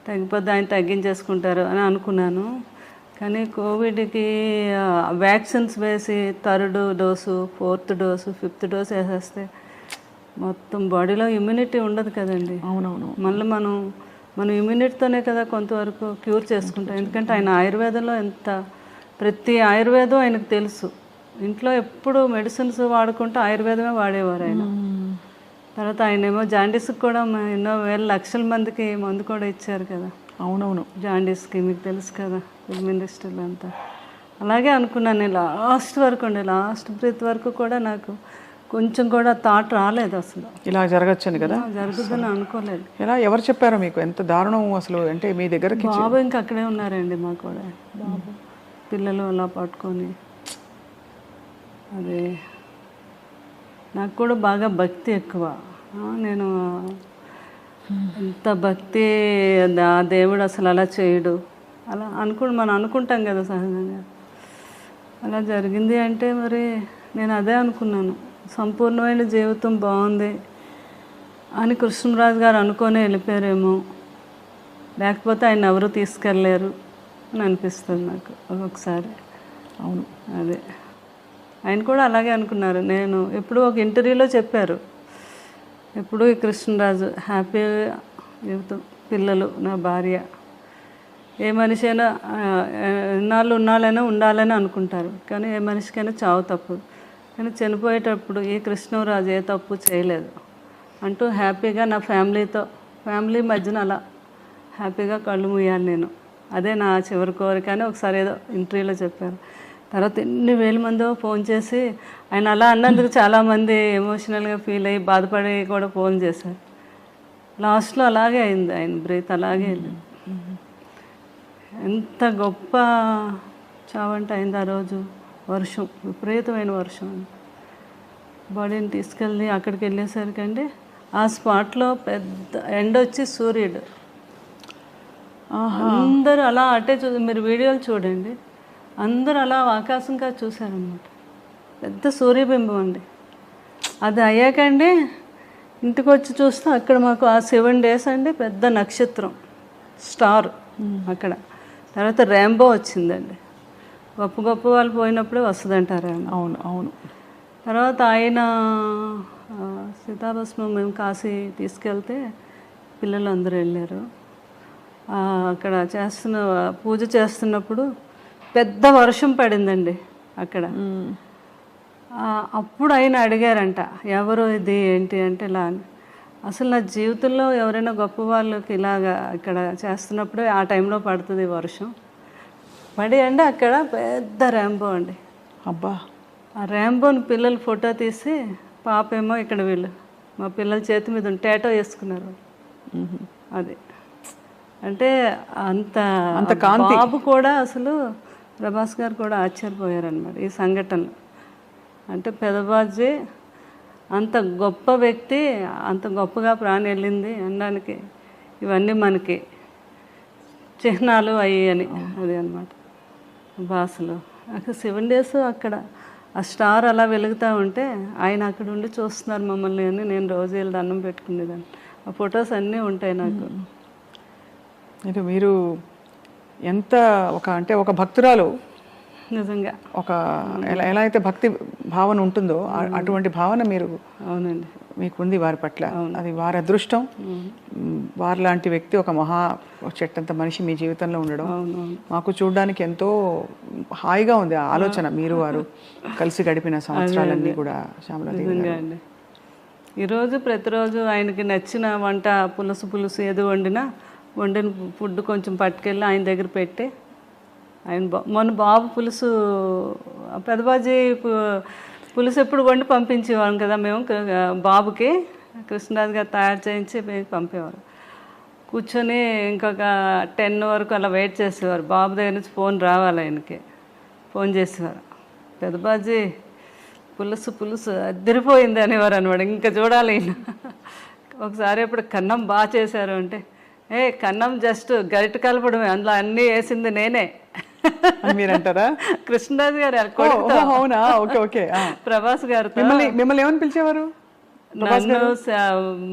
తగ్గిపోద్ది, ఆయన తగ్గించేసుకుంటారు అని అనుకున్నాను. కానీ కోవిడ్కి వ్యాక్సిన్స్ వేసి 3rd dose 4th dose 5th dose వేసేస్తే మొత్తం బాడీలో ఇమ్యూనిటీ ఉండదు కదండి. అవునవును. మళ్ళీ మనం ఇమ్యూనిటీతోనే కదా కొంతవరకు క్యూర్ చేసుకుంటాం. ఎందుకంటే ఆయన ఆయుర్వేదంలో ప్రతి ఆయుర్వేదం ఆయనకు తెలుసు. ఇంట్లో ఎప్పుడు మెడిసిన్స్ వాడుకుంటూ ఆయుర్వేదమే వాడేవారు ఆయన. తర్వాత ఆయన ఏమో జాండీస్కి కూడా ఎన్నో వేల లక్షల మందికి మందు కూడా ఇచ్చారు కదా. అవునవును. జాండీస్కి మీకు తెలుసు కదా, ఫిల్మ్ ఇండస్ట్రీలో అంతా. అలాగే అనుకున్నాను నేను లాస్ట్ వరకు అండి, లాస్ట్ బ్రీత్ వరకు కూడా నాకు కొంచెం కూడా థాట్ రాలేదు అసలు ఇలా జరగచ్చని కదా. జరుగుతుందని అనుకోలేదు. ఎలా, ఎవరు చెప్పారో మీకు? ఎంత దారుణం అసలు. అంటే మీ దగ్గరకి బాబు ఇంకా అక్కడే ఉన్నారండి, మా కూడా బాబు పిల్లలు అలా పట్టుకొని. అదే నాకు కూడా బాగా భక్తి ఎక్కువ. నేను ఎంత భక్తి, దేవుడు అసలు అలా చేయడు అలా మనం అనుకుంటాం కదా సహజంగా. అలా జరిగింది అంటే మరి నేను అదే అనుకున్నాను, సంపూర్ణమైన జీవితం బాగుంది అని కృష్ణరాజు గారు అనుకొని వెళ్ళిపోయారేమో, లేకపోతే ఆయన ఎవరు తీసుకెళ్ళలేరు అని అనిపిస్తుంది నాకు ఒక్కొక్కసారి. అవును, అదే ఆయన కూడా అలాగే అనుకున్నారు. నేను ఎప్పుడు ఒక ఇంటర్వ్యూలో చెప్పారు, ఎప్పుడు ఈ కృష్ణరాజు హ్యాపీ జీవితం, పిల్లలు, నా భార్య, ఏ మనిషి అయినా ఉన్నాళ్ళైనా ఉండాలని అనుకుంటారు, కానీ ఏ మనిషికైనా చావు తప్పదు. కానీ చనిపోయేటప్పుడు ఈ కృష్ణరాజు ఏ తప్పు చేయలేదు అంటూ హ్యాపీగా నా ఫ్యామిలీ మధ్యన అలా హ్యాపీగా కళ్ళు మూయాలి నేను, అదే నా చివరి కోరిక అని ఒకసారి ఏదో ఇంటర్వ్యూలో చెప్పారు. తర్వాత ఎన్ని వేల మందో ఫోన్ చేసి ఆయన అలా అన్నందుకు చాలామంది ఎమోషనల్గా ఫీల్ అయ్యి బాధపడి కూడా ఫోన్ చేశారు. లాస్ట్లో అలాగే అయింది, ఆయన బ్రీత్ అలాగే వెళ్ళింది. ఎంత గొప్ప చావంట అయింది ఆ రోజు. వర్షం, విపరీతమైన వర్షం. బాడీని తీసుకెళ్ళి అక్కడికి వెళ్ళేసరికి అండి ఆ స్పాట్లో పెద్ద ఎండ వచ్చి సూర్యుడు అందరూ అలా అటే మీరు వీడియోలు చూడండి, అందరూ అలా ఆకాశంగా చూశారనమాట. పెద్ద సూర్యబింబం అండి. అది అయ్యాకండి ఇంటికి వచ్చి చూస్తే అక్కడ మాకు ఆ 7 days అండి పెద్ద నక్షత్రం, స్టార్ అక్కడ. తర్వాత ర్యాంబో వచ్చిందండి. గొప్ప వాళ్ళు పోయినప్పుడే వస్తుందంటారు. అవును అవును. తర్వాత ఆయన సీతాభస్మం మేము కాశీ తీసుకెళ్తే పిల్లలు అందరూ వెళ్ళారు. అక్కడ పూజ చేస్తున్నప్పుడు పెద్ద వర్షం పడిందండి అక్కడ. అప్పుడు ఆయన అడిగారంట, ఎవరు ఇది ఏంటి అంటే ఇలా అని. అసలు నా జీవితంలో ఎవరైనా గొప్ప వాళ్ళకి ఇలాగా ఇక్కడ చేస్తున్నప్పుడే ఆ టైంలో పడుతుంది వర్షం. పడి అండి అక్కడ పెద్ద ర్యాంబో అండి. అబ్బా, ఆ ర్యాంబోని పిల్లలు ఫోటో తీసి, పాపేమో ఇక్కడ వీళ్ళు మా పిల్లల చేతి మీద టేటో వేసుకున్నారు. అది అంటే అంత కాంతి. బాబు కూడా అసలు ప్రభాస్ గారు కూడా ఆశ్చర్యపోయారనమాట ఈ సంఘటనలు. అంటే పెదబాజీ అంత గొప్ప వ్యక్తి, అంత గొప్పగా ప్రాణం వెళ్ళింది అనడానికి ఇవన్నీ మనకి చిహ్నాలు అయ్యి అని. అది అనమాట భాషలో. అక్కడ 7 days అక్కడ ఆ స్టార్ అలా వెలుగుతూ ఉంటే ఆయన అక్కడ ఉండి చూస్తున్నారు మమ్మల్ని అని నేను రోజు వెళ్ళి దండం పెట్టుకునేదాన్ని. ఆ ఫొటోస్ అన్నీ ఉంటాయి నాకు. అంటే మీరు ఎంత ఒక భక్తురాలు నిజంగా, ఒక ఎలా అయితే భక్తి భావన ఉంటుందో అటువంటి భావన మీరు, అవునండి, మీకుంది వారి పట్ల. అది వారి అదృష్టం. వారి లాంటి వ్యక్తి, ఒక చెట్టంత మనిషి మీ జీవితంలో ఉండడం మాకు చూడడానికి ఎంతో హాయిగా ఉంది. ఆ ఆలోచన మీరు వారు కలిసి గడిపిన సంవత్సరాలన్నీ కూడా. శ్యామలాదేవి అండి, ఈరోజు ప్రతిరోజు ఆయనకి నచ్చిన వంట, పులుసు ఏదో వండిన ఫుడ్ కొంచెం పట్టుకెళ్ళి ఆయన దగ్గర పెట్టి, ఆయన మొన్న బాబు పులుసు, పెదబాజీ పులుసు ఎప్పుడు వండి పంపించేవాళ్ళం కదా మేము బాబుకి. కృష్ణరాజు గారు తయారు చేయించి పంపేవారు. కూర్చొని ఇంకొక 10 వరకు అలా వెయిట్ చేసేవారు. బాబు దగ్గర నుంచి ఫోన్ రావాలి ఆయనకి. ఫోన్ చేసేవారు, పెద్దబాజీ పులుసు పులుసు అదిరిపోయింది అనేవారు అనమాట. ఇంకా చూడాలి ఈయన. ఒకసారి ఇప్పుడు కన్నం బాగా చేశారు అంటే, కన్నం జస్ట్ గరిట కలపడమే, అందులో అన్నీ వేసింది నేనే అని మీరు అంటారా? కృష్ణరాజు గారు అవునా? Okay okay. ప్రభాస్ గారితో. మిమ్మల్ని ఏమని పిలిచేవారు? నన్ను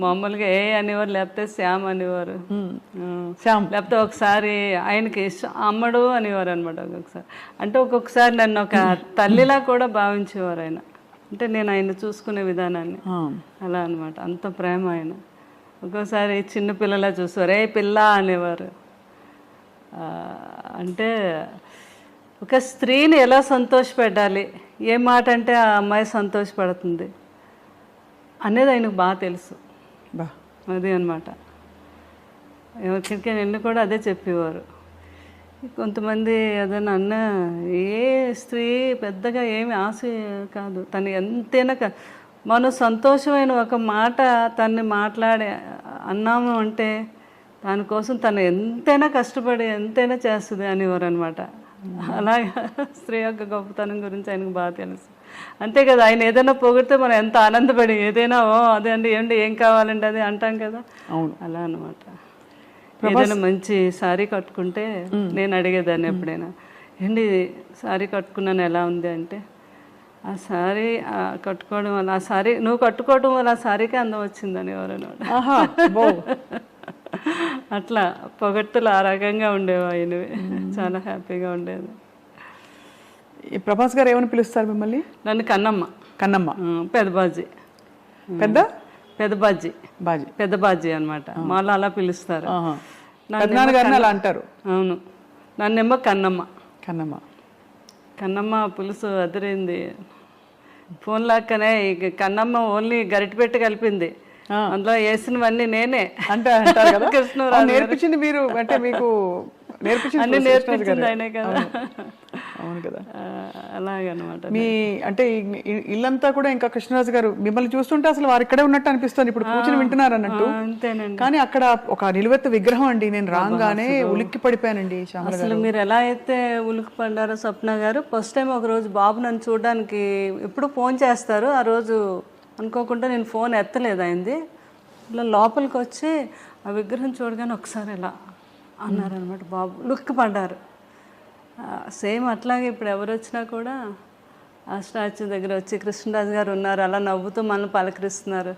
మామూలుగా అనేవారు, లేకపోతే శ్యామ్ అనేవారు, లేకపోతే ఒకసారి ఆయనకి అమ్మడు అనేవారు అనమాట. ఒక్కొక్కసారి అంటే ఒక్కొక్కసారి నన్ను ఒక తల్లిలా కూడా భావించేవారు ఆయన. అంటే నేను ఆయన చూసుకునే విధానాన్ని అలా అనమాట. అంత ప్రేమ ఆయన. ఒక్కోసారి చిన్న పిల్లలా చూసేవారు, పిల్ల అనేవారు. అంటే ఒక స్త్రీని ఎలా సంతోషపెట్టాలి, ఏ మాట అంటే ఆ అమ్మాయి సంతోషపడుతుంది అనేది ఆయనకు బాగా తెలుసు. అది అనమాట. ఎవరికైనా నిన్ను కూడా అదే చెప్పేవారు. కొంతమంది ఏదైనా అన్న, ఏ స్త్రీ పెద్దగా ఏమి ఆశ కాదు, తను ఎంతైనా మనం సంతోషమైన ఒక మాట తన్ని మాట్లాడి అన్నాము అంటే దానికోసం తను ఎంతైనా కష్టపడి ఎంతైనా చేస్తుంది అనేవారు అనమాట. అలాగే స్త్రీ యొక్క గొప్పతనం గురించి ఆయనకు బాగా తెలుసు. అంతే కదా, ఆయన ఏదైనా పొగిడితే మనం ఎంత ఆనందపడి ఏదైనా అదే అండి ఏంటి ఏం కావాలండి అది అంటాం కదా. అలా అనమాట. ఏదైనా మంచి శారీ కట్టుకుంటే నేను అడిగేదాన్ని ఎప్పుడైనా, ఏంటి శారీ కట్టుకున్నాను ఎలా ఉంది అంటే, ఆ శారీ కట్టుకోవడం వల్ల ఆ శారీ నువ్వు కట్టుకోవడం వల్ల ఆ శారీకే అందం వచ్చిందని ఎవరన్నమాట. అట్లా పొగట్టులు ఆ రకంగా ఉండేవి ఆయనవి. చాలా హ్యాపీగా ఉండేది. ఈ ప్రభాస్ గారు ఏమని పిలుస్తారు మిమ్మల్ని? నన్ను కన్నమ్మ. కన్నమ్మ. పెద్దబాజీ. పెద్దబాజీ పెద్దబాజీ అనమాట. మళ్ళీ అలా పిలుస్తారు. అలా అంటారు. అవును. నన్నేమో కన్నమ్మ. కన్నమ్మ. కన్నమ్మ పులుసు అదిరింది. ఫోన్ లాక్కనే కన్నమ్మ ఓన్లీ గరిటె పెట్టి కలిపింది, అందులో వేసినవన్నీ నేనే అంటే అంటారు కదా. కృష్ణరాజు నేర్పించింది మీరు అంటే మీకు అన్ని నేర్పించింది ఆయనే కదా. అవును కదా. అలాగనమాట. మీ అంటే ఇల్లంతా కూడా ఇంకా కృష్ణరాజు గారు మిమ్మల్ని చూస్తుంటే అసలు వారు ఇక్కడే ఉన్నట్టు అనిపిస్తుంది. ఇప్పుడు కూర్చుని వింటున్నారు అన్నట్టు. అంతేనండి. కానీ అక్కడ ఒక నిలువెత్తు విగ్రహం అండి. నేను రాగానే ఉలిక్కి పడిపోయానండి. అసలు మీరు ఎలా అయితే ఉలిక్కి పడ్డారో స్వప్న గారు, ఫస్ట్ టైం ఒక రోజు బాబు నన్ను చూడడానికి ఎప్పుడు ఫోన్ చేస్తారు, ఆ రోజు అనుకోకుండా నేను ఫోన్ ఎత్తలేదు అయింది. ఇలా లోపలికి వచ్చి ఆ విగ్రహం చూడగానే ఒకసారి ఇలా అన్నారనమాట. బాబు ఉలిక్కి పడ్డారు. సేమ్ అట్లాగే ఇప్పుడు ఎవరు వచ్చినా కూడా ఆ స్టాచ్యూ దగ్గర వచ్చి కృష్ణరాజు గారు ఉన్నారు అలా నవ్వుతూ మనల్ని పలకరిస్తున్నారు.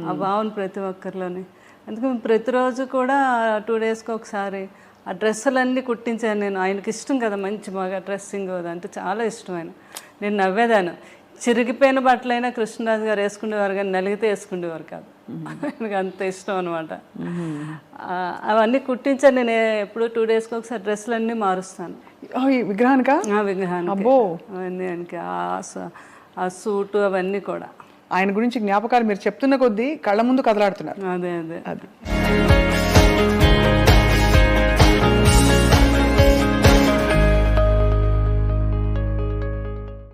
ఆ భావన ప్రతి ఒక్కరిలోని. అందుకే ప్రతిరోజు కూడా 2 డేస్కి ఒకసారి ఆ డ్రెస్సులన్నీ కుట్టించాను నేను. ఆయనకి ఇష్టం కదా మంచి బాగా డ్రెస్సింగ్ అంటే చాలా ఇష్టం ఆయన. నేను నవ్వేదాను. చిరిగిపోయిన బట్టలైనా కృష్ణరాజు గారు వేసుకునేవారు కానీ నలిగితే వేసుకునేవారు కాదు. ఆయనకు అంత ఇష్టం అనమాట. అవన్నీ కుట్టించాను నేను. ఎప్పుడు 2 డేస్కి ఒకసారి డ్రెస్సులన్నీ మారుస్తాను. విగ్రహానికి అవన్నీ ఆయనకి ఆ సూటు అవన్నీ కూడా. ఆయన గురించి జ్ఞాపకాలు మీరు చెప్తున్న కొద్దీ కళ్ళ ముందు కదలాడుతున్నారు. అదే